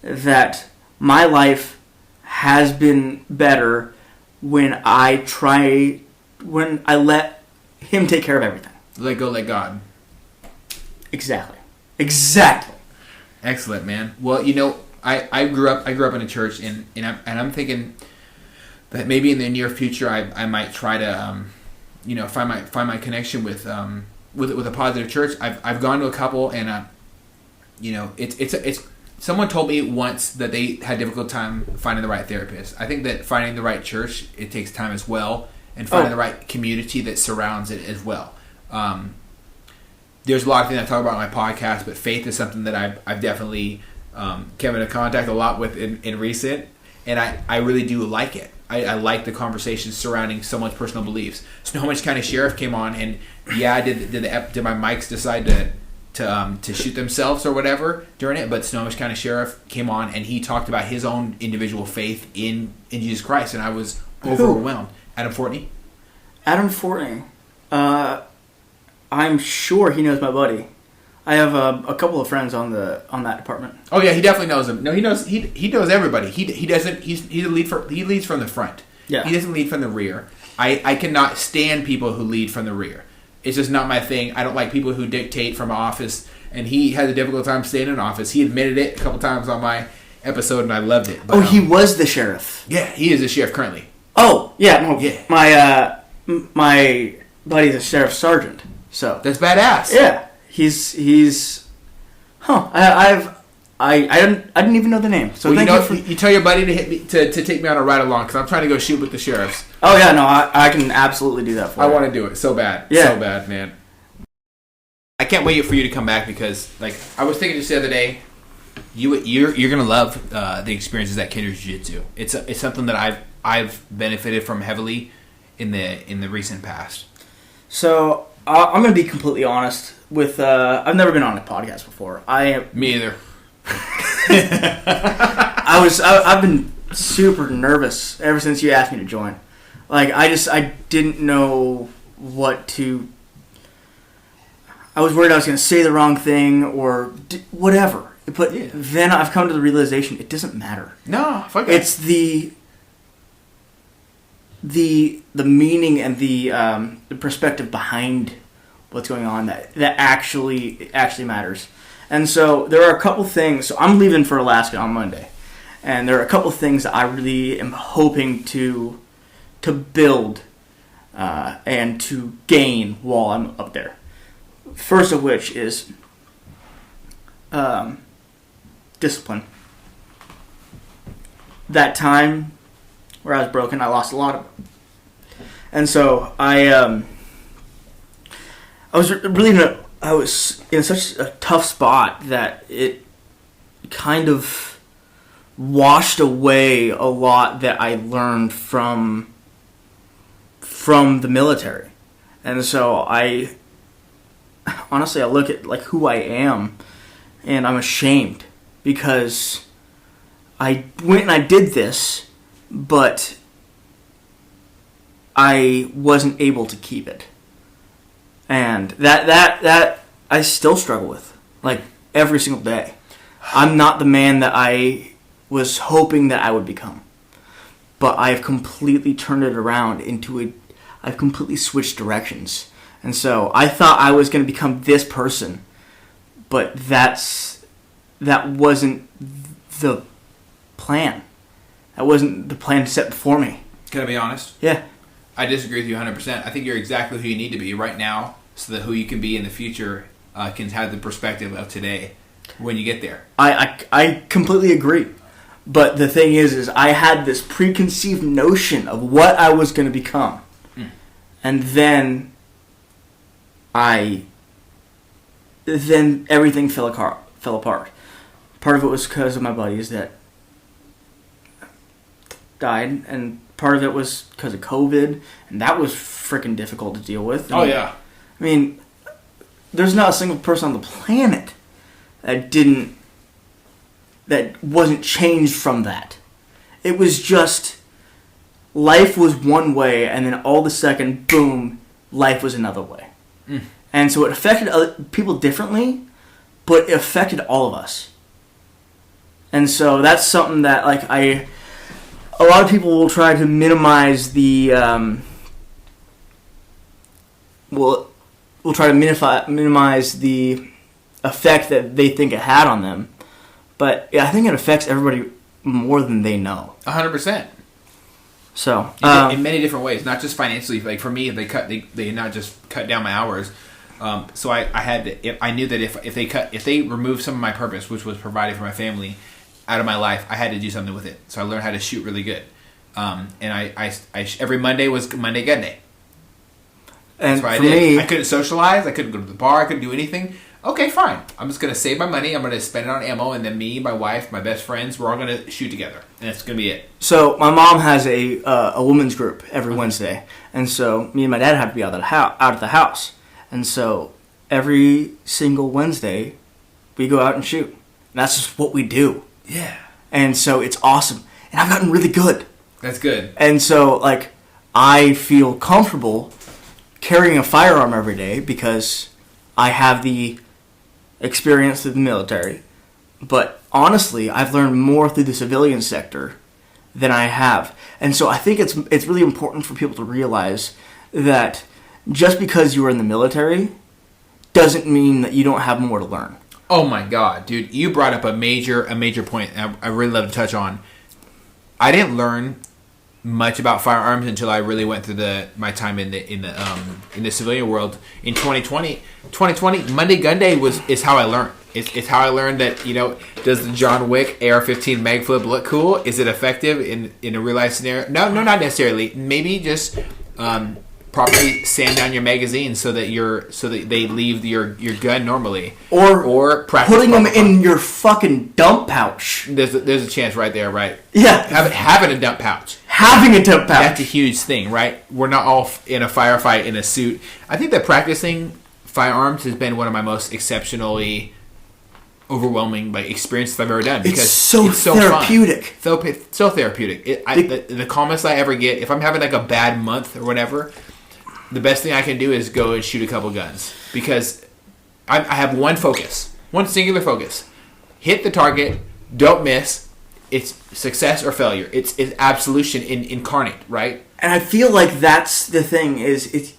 that my life has been better when I let him take care of everything. Let go, let God. Exactly. Excellent, man. Well, I grew up in a church, and I'm thinking that maybe in the near future I might try to find my connection with a positive church. I've gone to a couple, and it's someone told me once that they had a difficult time finding the right therapist. I think that finding the right church, it takes time as well, and finding the right community that surrounds it as well. There's a lot of things I talk about on my podcast, but faith is something that I've definitely come into contact a lot with in recent, and I really do like it. I like the conversations surrounding someone's personal beliefs. Snohomish County Sheriff came on, and did my mics decide to shoot themselves or whatever during it. But Snohomish County Sheriff came on and he talked about his own individual faith in Jesus Christ, and I was overwhelmed. Adam Fortney. Adam Fortney. I'm sure he knows my buddy. I have a couple of friends on that department. Oh yeah, he definitely knows him. No, he knows everybody. He doesn't. He leads from the front. Yeah. He doesn't lead from the rear. I cannot stand people who lead from the rear. It's just not my thing. I don't like people who dictate from office. And he had a difficult time staying in office. He admitted it a couple times on my episode, and I loved it. But, he was the sheriff. Yeah, he is the sheriff currently. Oh yeah, no, yeah. My buddy's a sheriff sergeant. So that's badass. Yeah, he's. Huh. I didn't even know the name. So well, you tell your buddy to hit me to take me on a ride along because I'm trying to go shoot with the sheriffs. Oh yeah, no, I can absolutely do that for you. I want to do it so bad, so bad, man. I can't wait for you to come back because, like, I was thinking just the other day, you're gonna love the experiences at Kindred Jiu-Jitsu. It's something that I've benefited from heavily in the recent past. So I'm gonna be completely honest with. I've never been on a podcast before. Me either. I've been super nervous ever since you asked me to join. Like I didn't know what to. I was worried I was going to say the wrong thing or whatever. But then I've come to the realization it doesn't matter. No, fuck it. It's the meaning and the perspective behind what's going on that actually matters. And so there are a couple things. So I'm leaving for Alaska on Monday, and there are a couple things that I really am hoping to build and to gain while I'm up there. First of which is discipline. That time where I was broken, I lost a lot of it. And so I was in such a tough spot that it kind of washed away a lot that I learned from the military. And so I look at like who I am and I'm ashamed because I went and I did this, but I wasn't able to keep it. And that I still struggle with, like, every single day. I'm not the man that I was hoping that I would become. But I've completely turned it around I've completely switched directions. And so I thought I was going to become this person, but that wasn't the plan. That wasn't the plan set before me. Can I be honest? Yeah. I disagree with you 100%. I think you're exactly who you need to be right now so that who you can be in the future can have the perspective of today when you get there. I completely agree. But the thing is I had this preconceived notion of what I was going to become. And then everything fell apart. Part of it was because of my buddies that died, and part of it was because of COVID, and that was freaking difficult to deal with. Oh, yeah. I mean, there's not a single person on the planet that wasn't changed from that. It was just, life was one way, and then all of a sudden, boom, life was another way. And so it affected other people differently, but it affected all of us. And so that's something that, like, a lot of people will try to minimize the, will try to minimize the effect that they think it had on them. But I think it affects everybody more than they know. 100%. So in many different ways, not just financially. Like for me, they not just cut down my hours. So I knew that if they removed some of my purpose, which was providing for my family, out of my life, I had to do something with it. So I learned how to shoot really good. And I every Monday was Monday Gun Day. And that's what I did. I couldn't socialize. I couldn't go to the bar. I couldn't do anything. Okay, fine. I'm just going to save my money. I'm going to spend it on ammo. And then me, my wife, my best friends, we're all going to shoot together. And that's going to be it. So my mom has a women's group every Wednesday. And so me and my dad have to be out of the house. And so every single Wednesday, we go out and shoot. And that's just what we do. Yeah. And so it's awesome. And I've gotten really good. That's good. And so, like, I feel comfortable carrying a firearm every day because I have the experience through the military. But honestly, I've learned more through the civilian sector than I have. And so I think it's really important for people to realize that just because you are in the military doesn't mean that you don't have more to learn. Oh my God, dude! You brought up a major point. I really love to touch on. I didn't learn much about firearms until I really went through my time in the civilian world. In 2020, Monday Gun Day is how I learned. It's how I learned that, does the John Wick AR-15 mag flip look cool? Is it effective in a real life scenario? No, not necessarily. Maybe just properly sand down your magazine so that they leave your gun normally, or putting them in your fucking dump pouch. There's a chance right there, right? Yeah, having a dump pouch. Having a dump pouch. That's a huge thing, right? We're not all in a firefight in a suit. I think that practicing firearms has been one of my most exceptionally overwhelming experiences I've ever done, because it's so therapeutic. So therapeutic. The calmest I ever get, if I'm having like a bad month or whatever, the best thing I can do is go and shoot a couple guns, because I have one singular focus: hit the target, don't miss. It's success or failure. It's absolution incarnate, right? And I feel like that's the thing is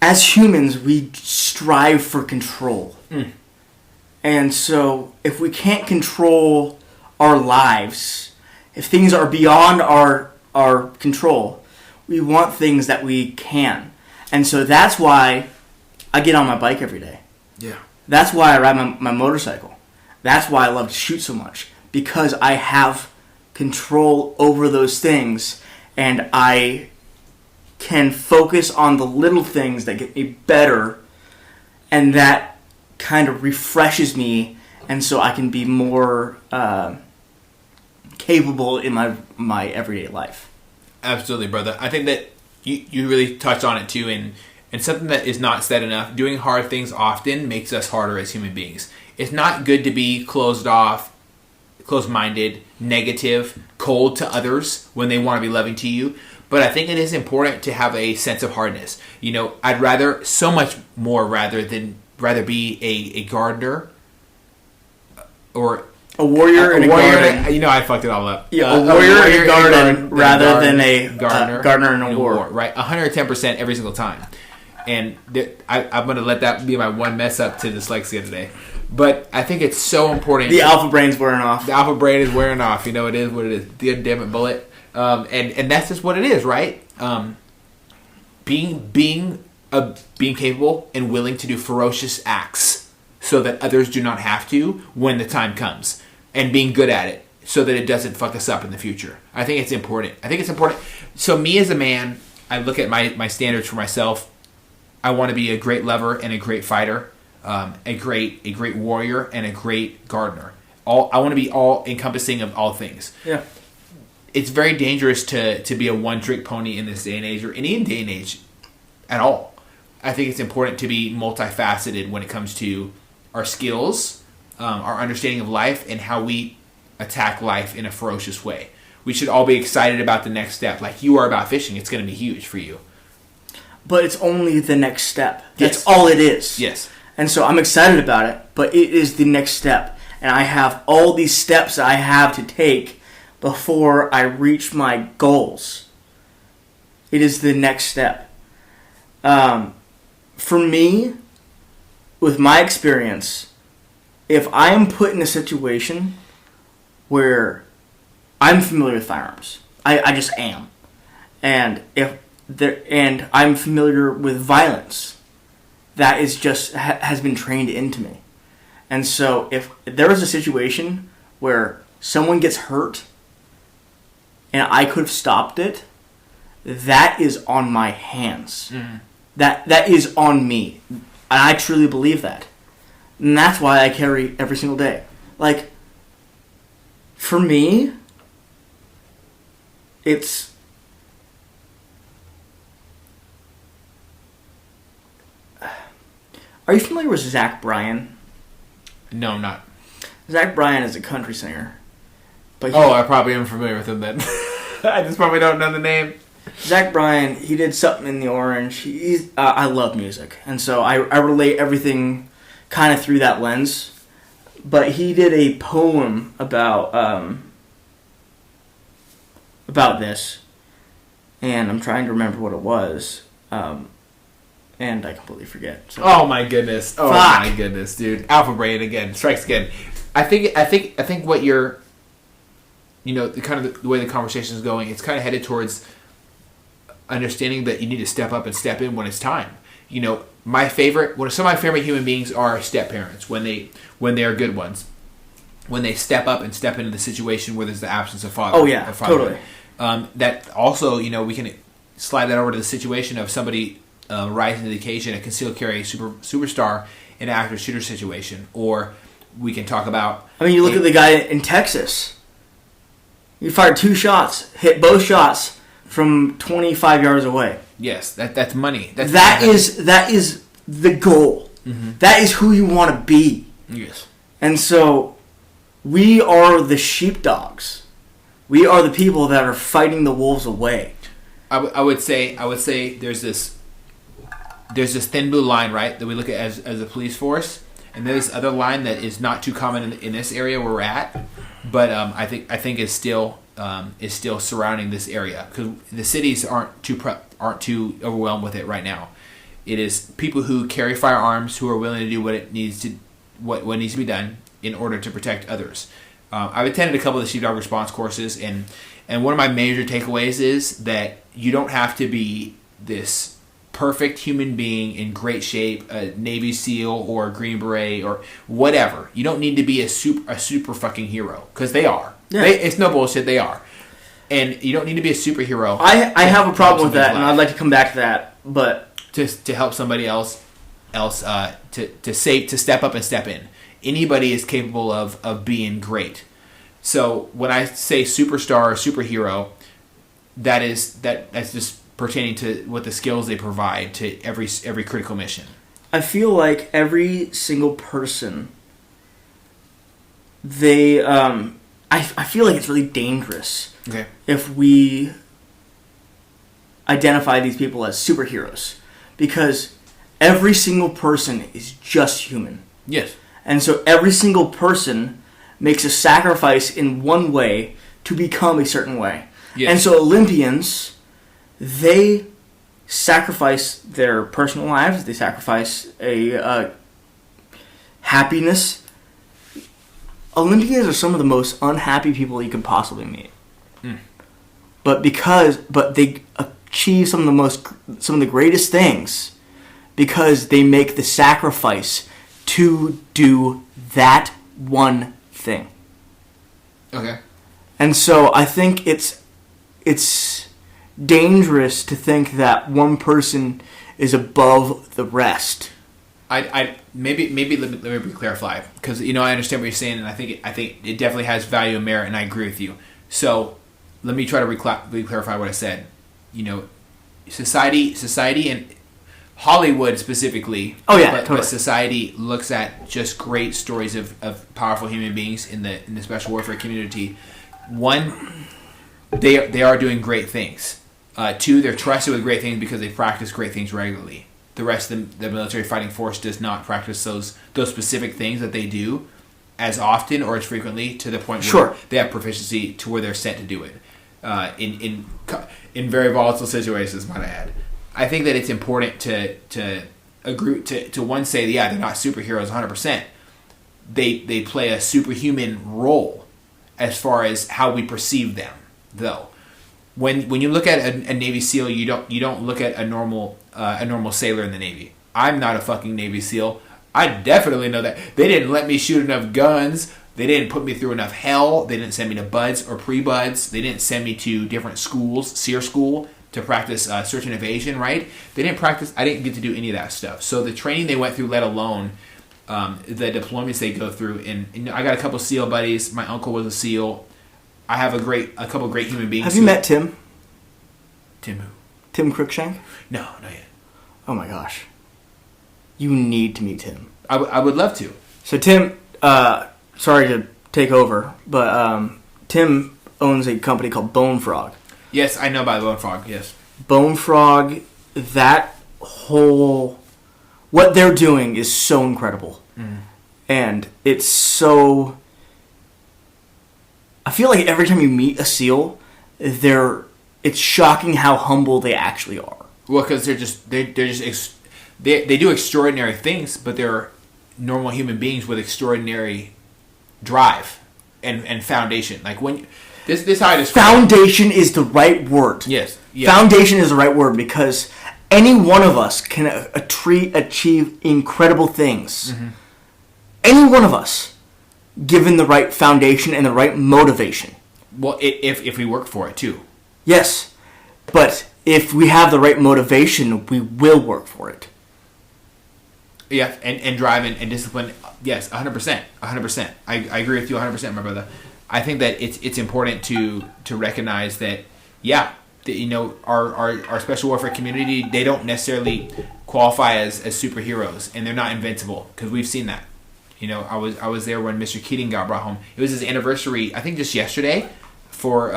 as humans we strive for control. And so if we can't control our lives, if things are beyond our control, we want things that we can. And so that's why I get on my bike every day. Yeah. That's why I ride my motorcycle. That's why I love to shoot so much. Because I have control over those things, and I can focus on the little things that get me better, and that kind of refreshes me, and so I can be more capable in my everyday life. Absolutely, brother. I think that you really touched on it too, and something that is not said enough. Doing hard things often makes us harder as human beings. It's not good to be closed off, closed-minded, negative, cold to others when they want to be loving to you. But I think it is important to have a sense of hardness. I'd rather be a gardener or a warrior in a garden. I fucked it all up. Yeah, a warrior in a garden rather than a gardener in a war. Right, 110% every single time. And I'm going to let that be my one mess up to dyslexia today. But I think it's so important. The alpha brain's wearing off. The alpha brain is wearing off. It is what it is. The damn it bullet. And that's just what it is, right? Being capable and willing to do ferocious acts so that others do not have to when the time comes, and being good at it so that it doesn't fuck us up in the future. I think it's important. So me as a man, I look at my standards for myself. I want to be a great lover and a great fighter. A great warrior and a great gardener. I want to be all encompassing of all things. Yeah, it's very dangerous to be a one-trick pony in this day and age, or any day and age at all. I think it's important to be multifaceted when it comes to our skills, our understanding of life, and how we attack life in a ferocious way. We should all be excited about the next step, like you are about fishing. It's going to be huge for you. But it's only the next step. That's all it is. Yes. And so I'm excited about it, but it is the next step. And I have all these steps I have to take before I reach my goals. It is the next step. For me, with my experience, if I am put in a situation where I'm familiar with firearms, I just am, and and I'm familiar with violence, that is just has been trained into me. And so if there is a situation where someone gets hurt and I could have stopped it, that is on my hands. Mm-hmm. That is on me. And I truly believe that. And that's why I carry every single day. Like, for me, it's... Are you familiar with Zach Bryan? No, I'm not. Zach Bryan is a country singer. But I probably am familiar with him then. I just probably don't know the name. Zach Bryan, he did Something in the Orange. I love music, and so I relate everything kind of through that lens. But he did a poem about this, and I'm trying to remember what it was, and I completely forget. So. Oh my goodness! Oh Fuck. my goodness, dude! Alpha brain again, strikes again. I think what you're, the way the conversation is going, it's kind of headed towards understanding that you need to step up and step in when it's time. Some of my favorite human beings are step parents when they are good ones. When they step up and step into the situation where there's the absence of father. Oh yeah, totally. That also, we can slide that over to the situation of somebody rising to the occasion, a concealed carry superstar in an active shooter situation, or we can talk about. I mean, you look at the guy in Texas. He fired 2 shots, hit both shots from 25 yards away. Yes, that's money. That is the goal. Mm-hmm. That is who you want to be. Yes. And so we are the sheepdogs. We are the people that are fighting the wolves away. I would say there's this thin blue line, right, that we look at as a police force, and there's this other line that is not too common in this area where we're at, but I think is still surrounding this area because the cities aren't too overwhelmed with it right now. It is people who carry firearms who are willing to do what needs to be done in order to protect others. I've attended a couple of the sheepdog response courses, and one of my major takeaways is that you don't have to be this perfect human being in great shape, a Navy SEAL or a Green Beret or whatever. You don't need to be a super fucking hero because they are. Yeah. It's no bullshit. They are, and you don't need to be a superhero. I have a problem with that, and I'd like to come back to that, but to help somebody else to step up and step in. Anybody is capable of being great. So when I say superstar or superhero, that's just pertaining to what the skills they provide to every critical mission. I feel like every single person, I feel like it's really dangerous if we identify these people as superheroes because every single person is just human. Yes. And so every single person makes a sacrifice in one way to become a certain way. Yes. And so Olympians, they sacrifice their personal lives. They sacrifice a happiness. Olympians are some of the most unhappy people you could possibly meet. Mm. But they achieve some of the greatest things because they make the sacrifice to do that one thing. Okay. And so I think it's dangerous to think that one person is above the rest. I maybe let me clarify because I understand what you're saying and I think it definitely has value and merit and I agree with you. So let me try to clarify what I said. Society and Hollywood specifically. Oh yeah, but, totally. But society looks at just great stories of powerful human beings in the special warfare community. One, they are doing great things. Two, they're trusted with great things because they practice great things regularly. The rest of the military fighting force does not practice those specific things that they do as often or as frequently to the point where they have proficiency to where they're sent to do it in very volatile situations, might I add. I think that it's important to agree to one say, they're not superheroes 100%. They play a superhuman role as far as how we perceive them, though. When you look at a Navy SEAL, you don't look at a normal sailor in the Navy. I'm not a fucking Navy SEAL. I definitely know that. They didn't let me shoot enough guns. They didn't put me through enough hell. They didn't send me to buds or pre-buds. They didn't send me to different schools, SEER school, to practice search and evasion, right? They didn't practice. I didn't get to do any of that stuff. So the training they went through, let alone the deployments they go through, and I got a couple SEAL buddies. My uncle was a SEAL. I have a couple great human beings. Have you met Tim? Tim who? Tim Cruikshank? No, not yet. Oh my gosh. You need to meet Tim. I would love to. So Tim, sorry to take over, but Tim owns a company called Bone Frog. Yes, I know about Bone Frog, yes. Bone Frog, that whole... What they're doing is so incredible. And it's so... I feel like every time you meet a seal, it's shocking how humble they actually are. Well, because they do extraordinary things, but they're normal human beings with extraordinary drive and foundation. Like when this is how I describe Foundation is the right word. Yes. Foundation is the right word because any one of us can achieve incredible things. Any one of us, given the right foundation and the right motivation. Well, if we work for it too. Yes, but if we have the right motivation, we will work for it. Yeah, and drive and discipline. Yes, 100%. 100%. I agree with you 100%, my brother. I think that it's important to recognize that, our special warfare community, they don't necessarily qualify as superheroes, and they're not invincible, because we've seen that. I was there when Mr. Keating got brought home. It was his anniversary, I think just yesterday, for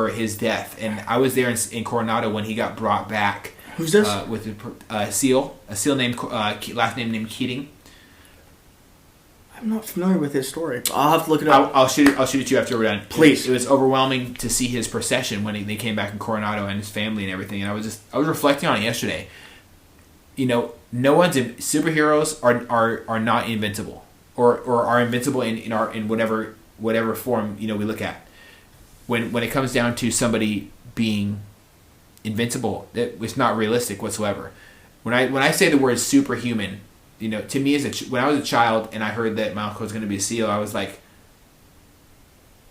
his death, and I was there in Coronado when he got brought back. Who's this? With a SEAL named last name named Keating. I'm not familiar with his story. I'll have to look it up. I'll shoot it to you after we're done. Please. It was overwhelming to see his procession when they came back in Coronado and his family and everything. And I was reflecting on it yesterday. No one's superheroes are not invincible or are invincible in whatever form we look at. When it comes down to somebody being invincible, it's not realistic whatsoever. When I say the word superhuman, to me when I was a child and I heard that my uncle was going to be a SEAL, I was like,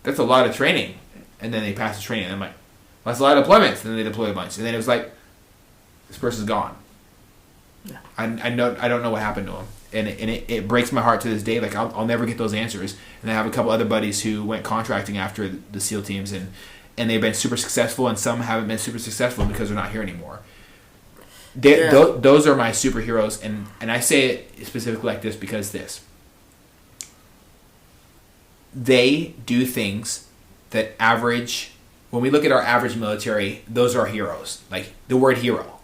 that's a lot of training. And then they passed the training, and I'm like, well, that's a lot of deployments. And then they deploy a bunch, and then it was like, this person's gone. Yeah. I don't know what happened to him, and it breaks my heart to this day. Like I'll never get those answers. And I have a couple other buddies who went contracting after the SEAL teams, and they've been super successful, and some haven't been super successful because they're not here anymore. Those are my superheroes, and I say it specifically like this because they do things that when we look at our average military, those are heroes. Like the word hero,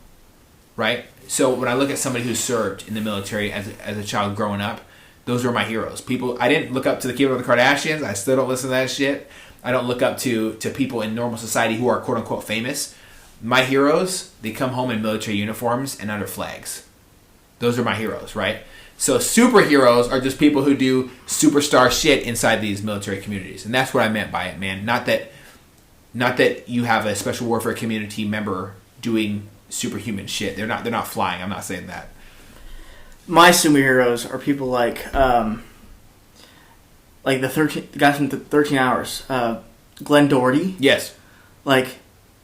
right? So when I look at somebody who served in the military as a child growing up, those are my heroes. I didn't look up to the kid of the Kardashians. I still don't listen to that shit. I don't look up to people in normal society who are quote unquote famous. My heroes, they come home in military uniforms and under flags. Those are my heroes, right? So superheroes are just people who do superstar shit inside these military communities. And that's what I meant by it, man. Not that you have a special warfare community member doing superhuman shit. They're not flying. I'm not saying that. My superheroes are people like the guys from 13 Hours, Glenn Doherty. Yes. Like,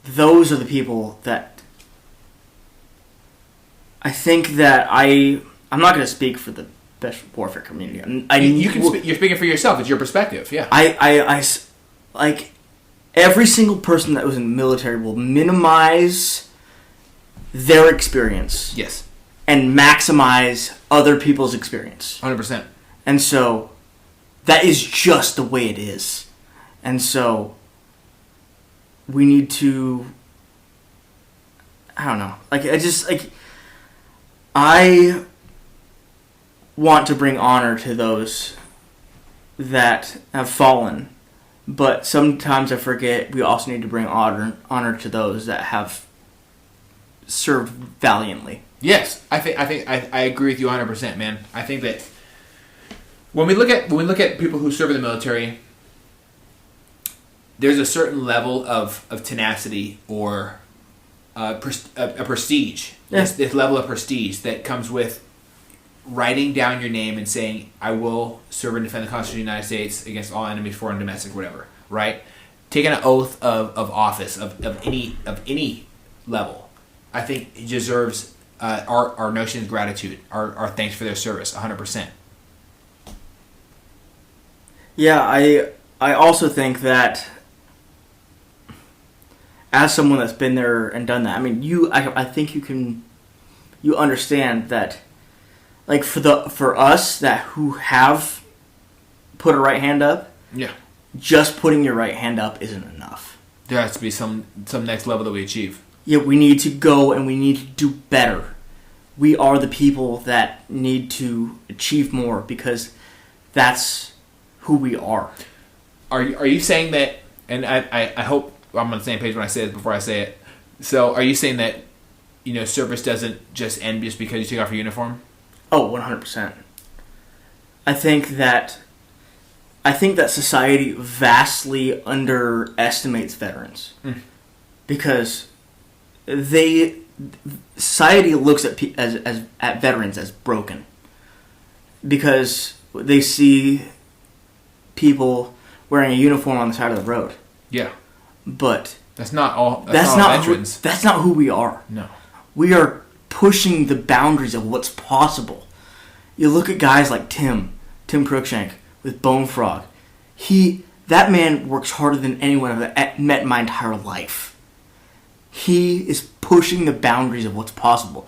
those are the people that I think that I'm not going to speak for the special warfare community. You're speaking for yourself. It's your perspective. Yeah. I like every single person that was in the military will minimize their experience. Yes. And maximize other people's experience. 100%. And so that is just the way it is. And so we need to, I don't know. I want to bring honor to those that have fallen, but sometimes I forget we also need to bring honor to those that have served valiantly. Yes, I agree with you 100%, man. I think that when we look at people who serve in the military, there's a certain level of tenacity or a prestige. Yeah. This level of prestige that comes with writing down your name and saying, I will serve and defend the Constitution of the United States against all enemies, foreign and domestic, whatever, right? Taking an oath of office of any level, I think he deserves our notion of gratitude, our thanks for their service, 100%. Yeah, I also think that as someone that's been there and done that, I mean, I think you can you understand that, like, for us that who have put a right hand up, Yeah. just putting your right hand up isn't enough. There has to be some next level that we achieve. Yeah, we need to go and we need to do better. We are the people that need to achieve more because that's who we are. Are you saying that, and I hope I'm on the same page when I say this before I say it, so are you saying that, service doesn't just end just because you take off your uniform? Oh, 100%. I think that society vastly underestimates veterans. Because society looks at veterans as broken. Because they see people wearing a uniform on the side of the road. Yeah. But that's not all veterans. That's not who we are. No. We are pushing the boundaries of what's possible. You look at guys like Tim Cruikshank with Bone Frog. That man works harder than anyone I've met in my entire life. He is pushing the boundaries of what's possible.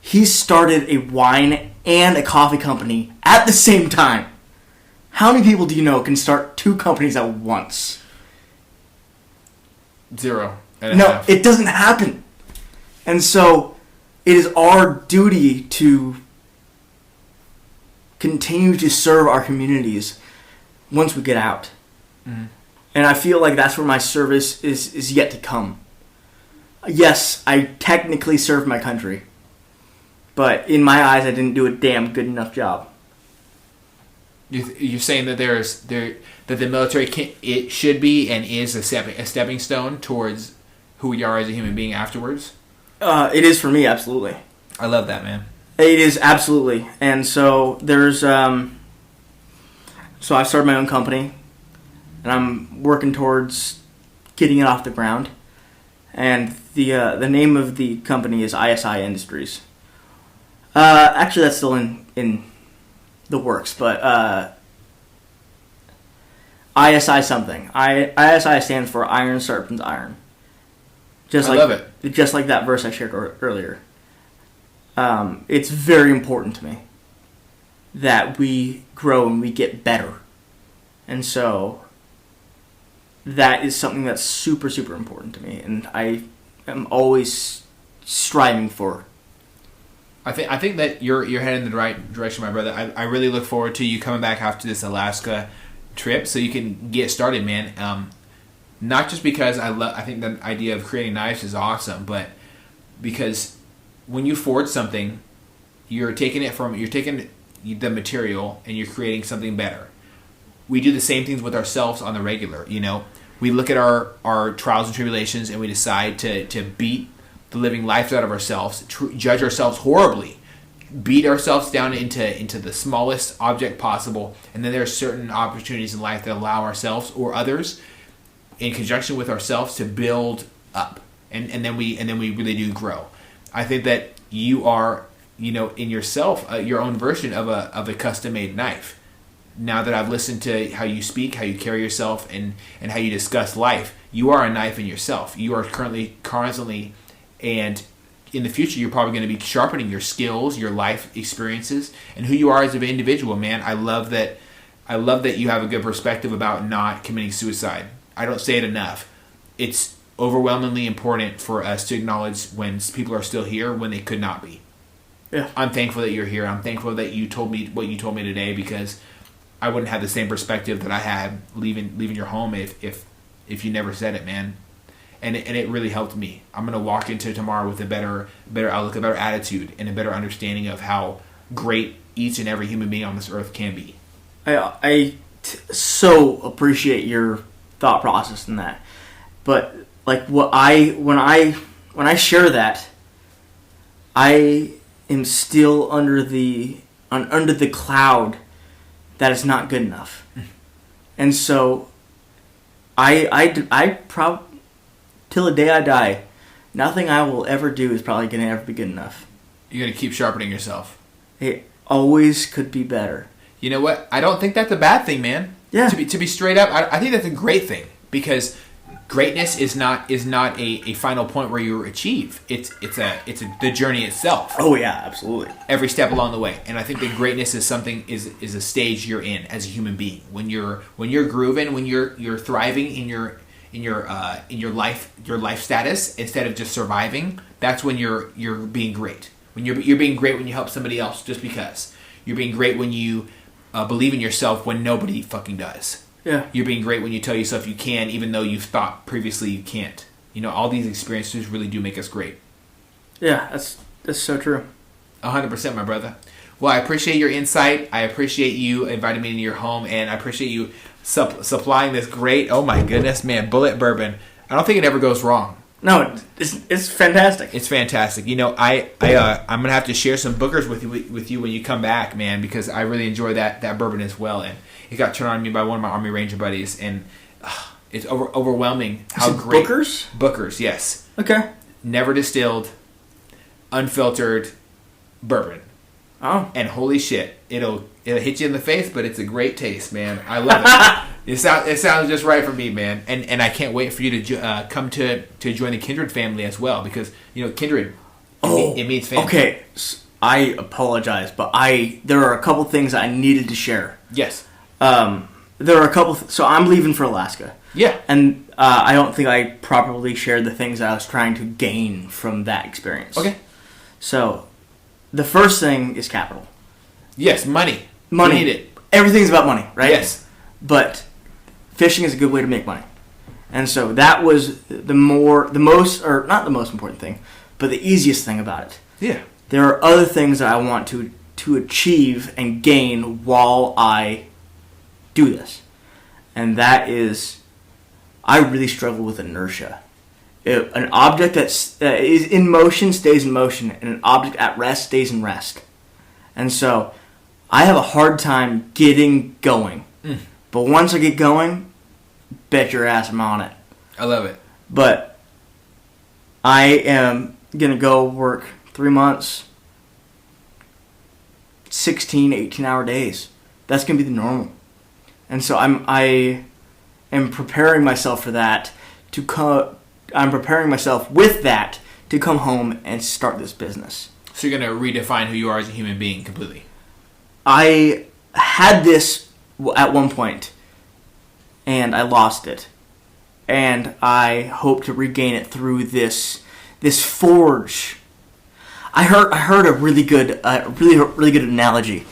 He started a wine and a coffee company at the same time. How many people do you know can start two companies at once? 0.5. No, it doesn't happen. And so, it is our duty to continue to serve our communities once we get out. Mm-hmm. And I feel like that's where my service is yet to come. Yes, I technically served my country. But in my eyes, I didn't do a damn good enough job. You're saying that that the military it should be and is a stepping stone towards who we are as a human being afterwards? It is for me, absolutely. I love that, man. It is absolutely. And so there's so I've started my own company and I'm working towards getting it off the ground. And the name of the company is ISI Industries. Actually, that's still in the works, but ISI something. ISI stands for Iron Sharpens Iron. I love it. Just like that verse I shared earlier. It's very important to me that we grow and we get better. And so that is something that's super, super important to me. And I am always striving for. I think that you're heading in the right direction, my brother. I really look forward to you coming back after this Alaska trip so you can get started, man. Not just because I think the idea of creating knives is awesome, but because when you forge something, you're taking the material and you're creating something better. We do the same things with ourselves on the regular. We look at our trials and tribulations and we decide to beat the living life out of ourselves, judge ourselves horribly, beat ourselves down into the smallest object possible, and then there are certain opportunities in life that allow ourselves or others, in conjunction with ourselves, to build up, and then we really do grow. I think that you are, in yourself, your own version of a custom-made knife. Now that I've listened to how you speak, how you carry yourself, and how you discuss life, you are a knife in yourself. You are constantly, and in the future, you're probably going to be sharpening your skills, your life experiences, and who you are as an individual, man. I love that you have a good perspective about not committing suicide. I don't say it enough. It's overwhelmingly important for us to acknowledge when people are still here when they could not be. Yeah. I'm thankful that you're here. I'm thankful that you told me what you told me today, because I wouldn't have the same perspective that I had leaving your home if you never said it, man. And it really helped me. I'm going to walk into tomorrow with a better outlook, a better attitude, and a better understanding of how great each and every human being on this earth can be. I so appreciate your thought process in that. But like when I share that, I am still under the cloud that is not good enough. And so I probably, till the day I die, nothing I will ever do is probably going to ever be good enough. You're going to keep sharpening yourself. It always could be better. You know what? I don't think that's a bad thing, man. Yeah. To be straight up, I think that's a great thing, because greatness is not a final point where you achieve. It's the journey itself. Oh yeah, absolutely. Every step along the way, and I think that greatness is a stage you're in as a human being. When you're grooving, when you're thriving in your life status instead of just surviving. That's when you're being great. When you're being great when you help somebody else just because. You're being great when you believe in yourself when nobody fucking does. Yeah. You're being great when you tell yourself you can, even though you've thought previously you can't. All these experiences really do make us great. Yeah, that's so true. 100%, my brother. Well, I appreciate your insight. I appreciate you inviting me into your home, and I appreciate you supplying this great, oh my goodness, man, bullet bourbon. I don't think it ever goes wrong. No, it's fantastic. It's fantastic. I'm gonna have to share some bookers with you when you come back, man, because I really enjoy that bourbon as well, and it got turned on me by one of my Army Ranger buddies, and it's overwhelming how great. Bookers, yes. Okay. Never distilled, unfiltered bourbon. Oh. And holy shit, it'll hit you in the face, but it's a great taste, man. I love it. It sounds just right for me, man. And I can't wait for you to come to join the Kindred family as well, because Kindred, it means family. Okay, I apologize, but there are a couple things I needed to share. Yes. There are a couple. So I'm leaving for Alaska. Yeah. And I don't think I properly shared the things I was trying to gain from that experience. Okay. So the first thing is capital. Yes, money. Money. We need it. Everything's about money, right? Yes. But fishing is a good way to make money. And so that was not the most important thing, but the easiest thing about it. Yeah. There are other things that I want to achieve and gain while I do this. And that is, I really struggle with inertia. An object that is in motion stays in motion, and an object at rest stays in rest. And so I have a hard time getting going. But once I get going, bet your ass I'm on it. I love it. But I am going to go work 3 months, 16, 18-hour days. That's going to be the normal. And so I am preparing myself for that I'm preparing myself with that to come home and start this business. So you're going to redefine who you are as a human being completely. I had this at one point, and I lost it. And I hope to regain it through this forge. I heard a really good analogy.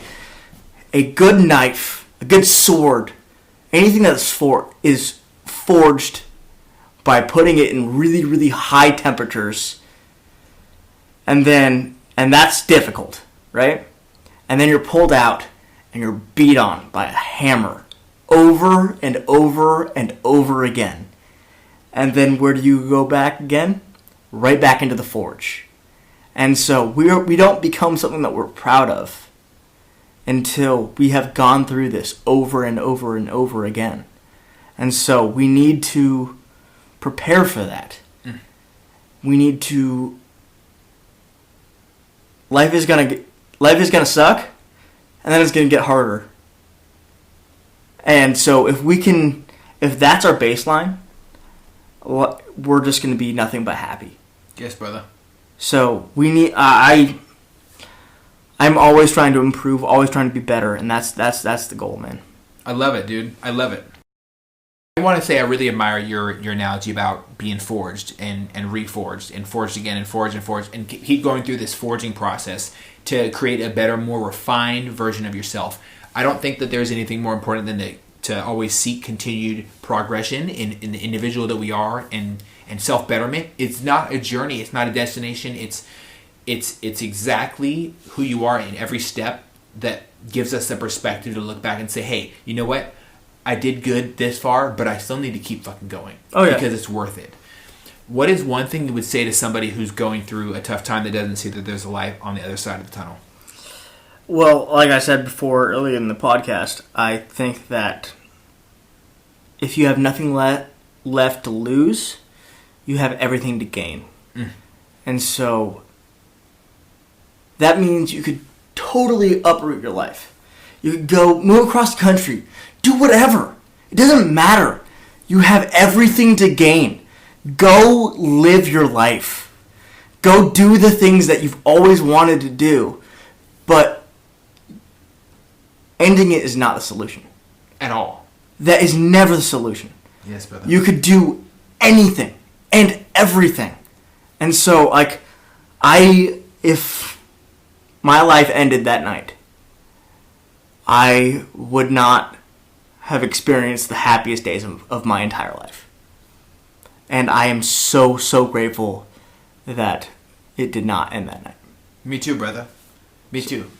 A good knife, a good sword, anything that is forged by putting it in really, really high temperatures, and that's difficult, right? And then you're pulled out and you're beat on by a hammer over and over and over again. And then where do you go back again? Right back into the forge. And so we don't become something that we're proud of until we have gone through this over and over and over again. And so we need to prepare for that. We need to. Life is gonna suck, and then it's gonna get harder. And so if that's our baseline, we're just gonna be nothing but happy. Yes, brother. So we need. I'm always trying to improve, always trying to be better, and that's the goal, man. I love it, dude. I love it. I want to say I really admire your analogy about being forged and reforged and forged again and forged and keep going through this forging process to create a better, more refined version of yourself. I don't think that there's anything more important than to always seek continued progression in the individual that we are and self-betterment. It's not a journey. It's not a destination. It's exactly who you are in every step that gives us the perspective to look back and say, hey, you know what? I did good this far, but I still need to keep fucking going. Oh, yeah. Because it's worth it. What is one thing you would say to somebody who's going through a tough time that doesn't see that there's a light on the other side of the tunnel? Well, like I said before earlier in the podcast, I think that if you have nothing left to lose, you have everything to gain. And so that means you could totally uproot your life. You could go move across the country, do whatever. It doesn't matter. You have everything to gain. Go live your life. Go do the things that you've always wanted to do. But ending it is not the solution. At all. That is never the solution. Yes, brother. You could do anything and everything. And so, like, if my life ended that night, I would not have experienced the happiest days of my entire life. And I am so, so grateful that it did not end that night. Me too, brother. Me too.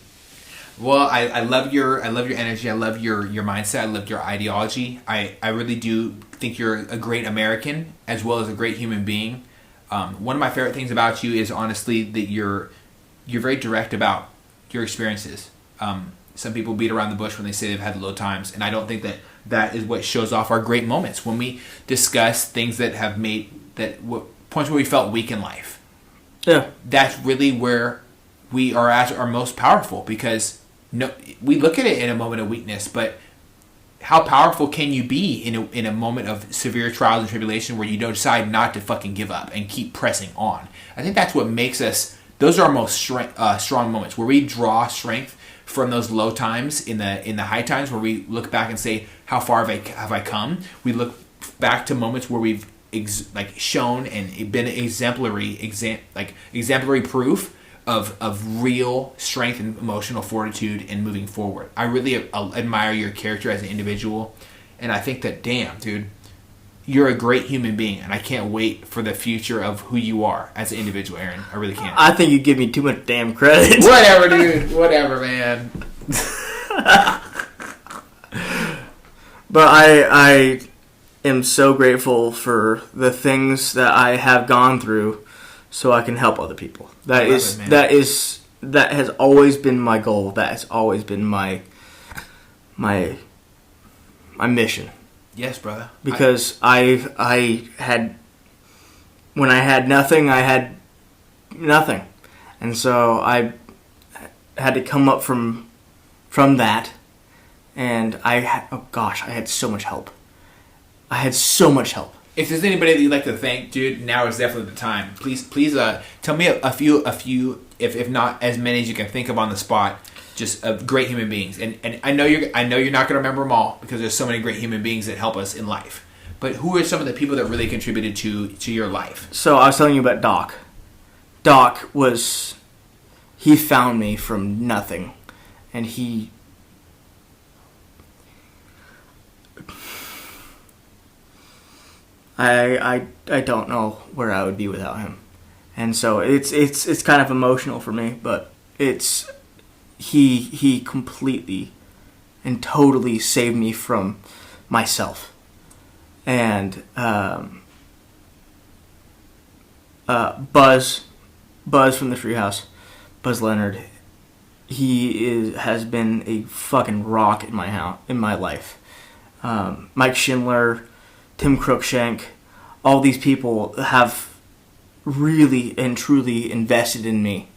Well, I love your energy. I love your mindset. I love your ideology. I really do think you're a great American as well as a great human being. One of my favorite things about you is honestly that you're very direct about your experiences. Some people beat around the bush when they say they've had low times, and I don't think that is what shows off our great moments when we discuss things that have made points where we felt weak in life. Yeah, that's really where we are at our most powerful, because we look at it in a moment of weakness, but how powerful can you be in a moment of severe trials and tribulation where you don't decide not to fucking give up and keep pressing on? I think that's what makes us. Those are our most strong moments, where we draw strength from those low times in the high times, where we look back and say, how far have I come? We look back to moments where we've shown and been exemplary proof of real strength and emotional fortitude and moving forward. I really admire your character as an individual, and I think that, damn, dude, you're a great human being, and I can't wait for the future of who you are as an individual, Aaron. I really can't. I think you give me too much damn credit. Whatever, dude. Whatever, man. But I am so grateful for the things that I have gone through so I can help other people. That has always been my goal. That has always been my mission. Yes, brother. Because I had, when I had nothing, I had nothing. And so I had to come up from that. And I had so much help. I had so much help. If there's anybody that you'd like to thank, dude, now is definitely the time. Please, tell me a few, if not as many as you can think of on the spot, just of great human beings. And I know you're not going to remember them all, because there's so many great human beings that help us in life. But who are some of the people that really contributed to your life? So I was telling you about Doc. Doc he found me from nothing, and I don't know where I would be without him. And so it's kind of emotional for me, but he completely and totally saved me from myself. And Buzz from the Treehouse, Buzz Leonard, he has been a fucking rock in my life. Mike Schindler, Tim Cruikshank, all these people have really and truly invested in me.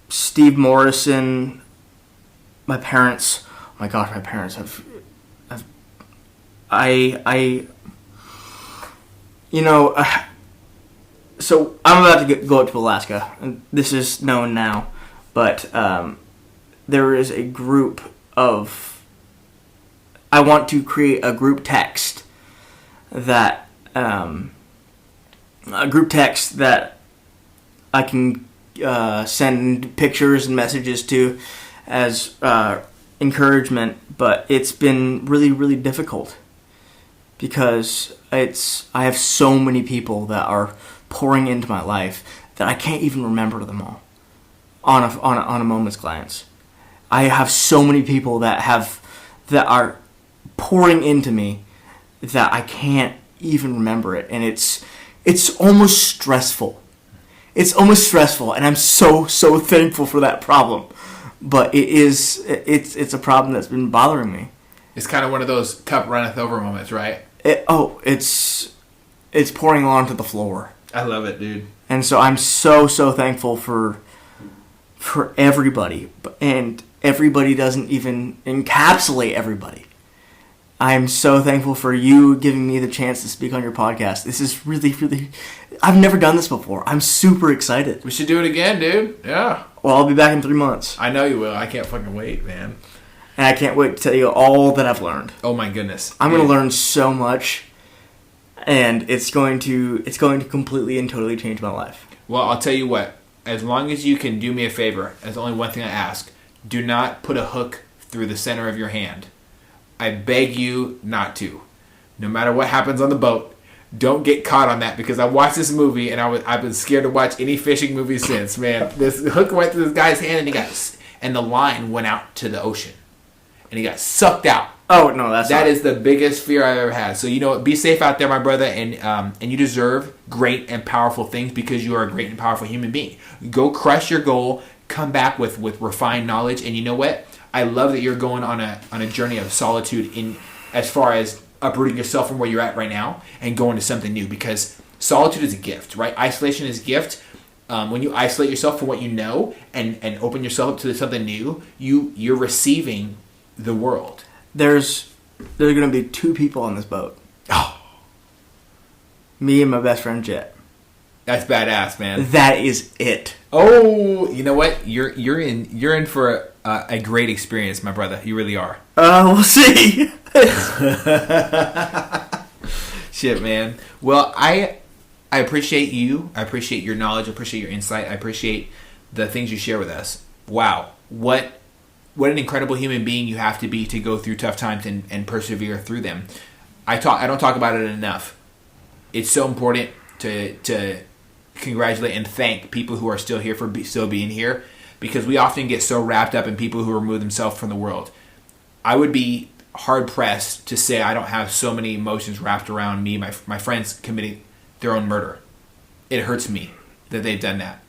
Steve Morrison, my parents. Oh my gosh, my parents have. So I'm about to go up to Alaska, and this is known now, but there is a group of. I want to create a group text that I can send pictures and messages to as encouragement, but it's been really, really difficult because I have so many people that are pouring into my life that I can't even remember them all on a moment's glance. I have so many people that are pouring into me that I can't even remember it, and it's almost stressful. It's almost stressful, and I'm so thankful for that problem. But it's a problem that's been bothering me. It's kind of one of those cup runneth over moments, right? It's pouring onto the floor. I love it, dude. And so I'm so thankful for everybody, and everybody doesn't even encapsulate everybody. I'm so thankful for you giving me the chance to speak on your podcast. This is really, really... I've never done this before. I'm super excited. We should do it again, dude. Yeah. Well, I'll be back in 3 months. I know you will. I can't fucking wait, man. And I can't wait to tell you all that I've learned. Oh my goodness. I'm going to learn so much, and it's going to completely and totally change my life. Well, I'll tell you what. As long as you can do me a favor, there's only one thing I ask. Do not put a hook through the center of your hand. I beg you not to. No matter what happens on the boat, don't get caught on that, because I watched this movie and I've been scared to watch any fishing movie since, man. This hook went through this guy's hand and the line went out to the ocean. And he got sucked out. Oh, no, that is the biggest fear I've ever had. So, you know what? Be safe out there, my brother, and you deserve great and powerful things because you are a great and powerful human being. Go crush your goal, come back with refined knowledge, and you know what? I love that you're going on a journey of solitude in as far as uprooting yourself from where you're at right now and going to something new, because solitude is a gift, right? Isolation is a gift. When you isolate yourself from what you know and open yourself up to something new, you're receiving the world. There's going to be 2 people on this boat. Oh. Me and my best friend Jet. That's badass, man. That is it. Oh, you know what? You're in for a great experience, my brother. You really are. We'll see. Shit, man. Well, I appreciate you. I appreciate your knowledge. I appreciate your insight. I appreciate the things you share with us. Wow. What an incredible human being you have to be to go through tough times and persevere through them. I don't talk about it enough. It's so important to congratulate and thank people who are still here for still being here, because we often get so wrapped up in people who remove themselves from the world. I would be hard-pressed to say I don't have so many emotions wrapped around me, my friends committing their own murder. It hurts me that they've done that.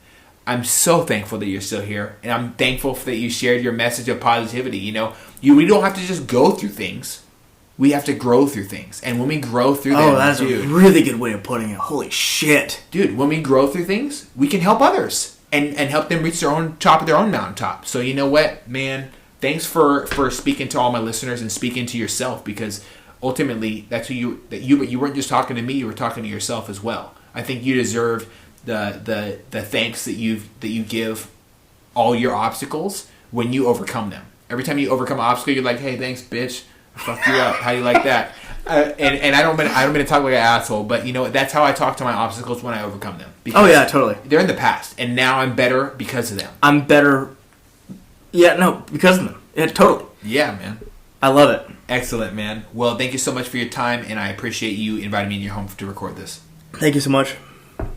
I'm so thankful that you're still here, and I'm thankful that you shared your message of positivity. You know, we don't have to just go through things. We have to grow through things. And when we grow through them... Oh, that's a really good way of putting it. Holy shit. Dude, when we grow through things, we can help others and help them reach their own top of their own mountaintop. So you know what, man? Thanks for speaking to all my listeners and speaking to yourself, because ultimately that's who you weren't just talking to me, you were talking to yourself as well. I think you deserve the thanks that you give all your obstacles when you overcome them. Every time you overcome an obstacle, you're like, hey, thanks, bitch. I fucked you up. How you like that? And I don't mean to talk like an asshole, but you know what? That's how I talk to my obstacles when I overcome them. Oh yeah, totally. They're in the past, and now I'm better because of them. I'm better. Yeah, no, because of them. Yeah, totally. Yeah, man. I love it. Excellent, man. Well, thank you so much for your time, and I appreciate you inviting me in your home to record this. Thank you so much.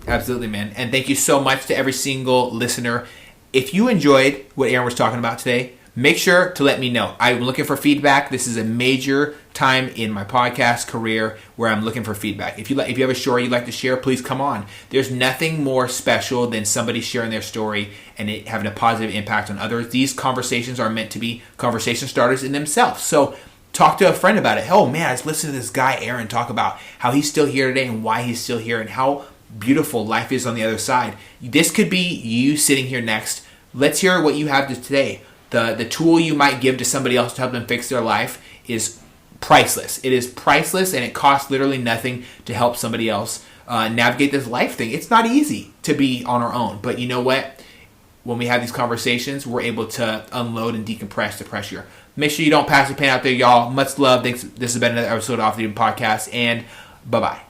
Absolutely, man. And thank you so much to every single listener. If you enjoyed what Aaron was talking about today, make sure to let me know. I'm looking for feedback. This is a major time in my podcast career where I'm looking for feedback. If you have a story you'd like to share, please come on. There's nothing more special than somebody sharing their story and it having a positive impact on others. These conversations are meant to be conversation starters in themselves. So talk to a friend about it. Oh man, I was listening to this guy Aaron talk about how he's still here today and why he's still here and how beautiful life is on the other side. This could be you sitting here next. Let's hear what you have to today. The tool you might give to somebody else to help them fix their life is priceless. It is priceless, and it costs literally nothing to help somebody else navigate this life thing. It's not easy to be on our own, but you know what? When we have these conversations, we're able to unload and decompress the pressure. Make sure you don't pass the pain out there, y'all. Much love. Thanks. This has been another episode of Off the Deep Podcast, and bye-bye.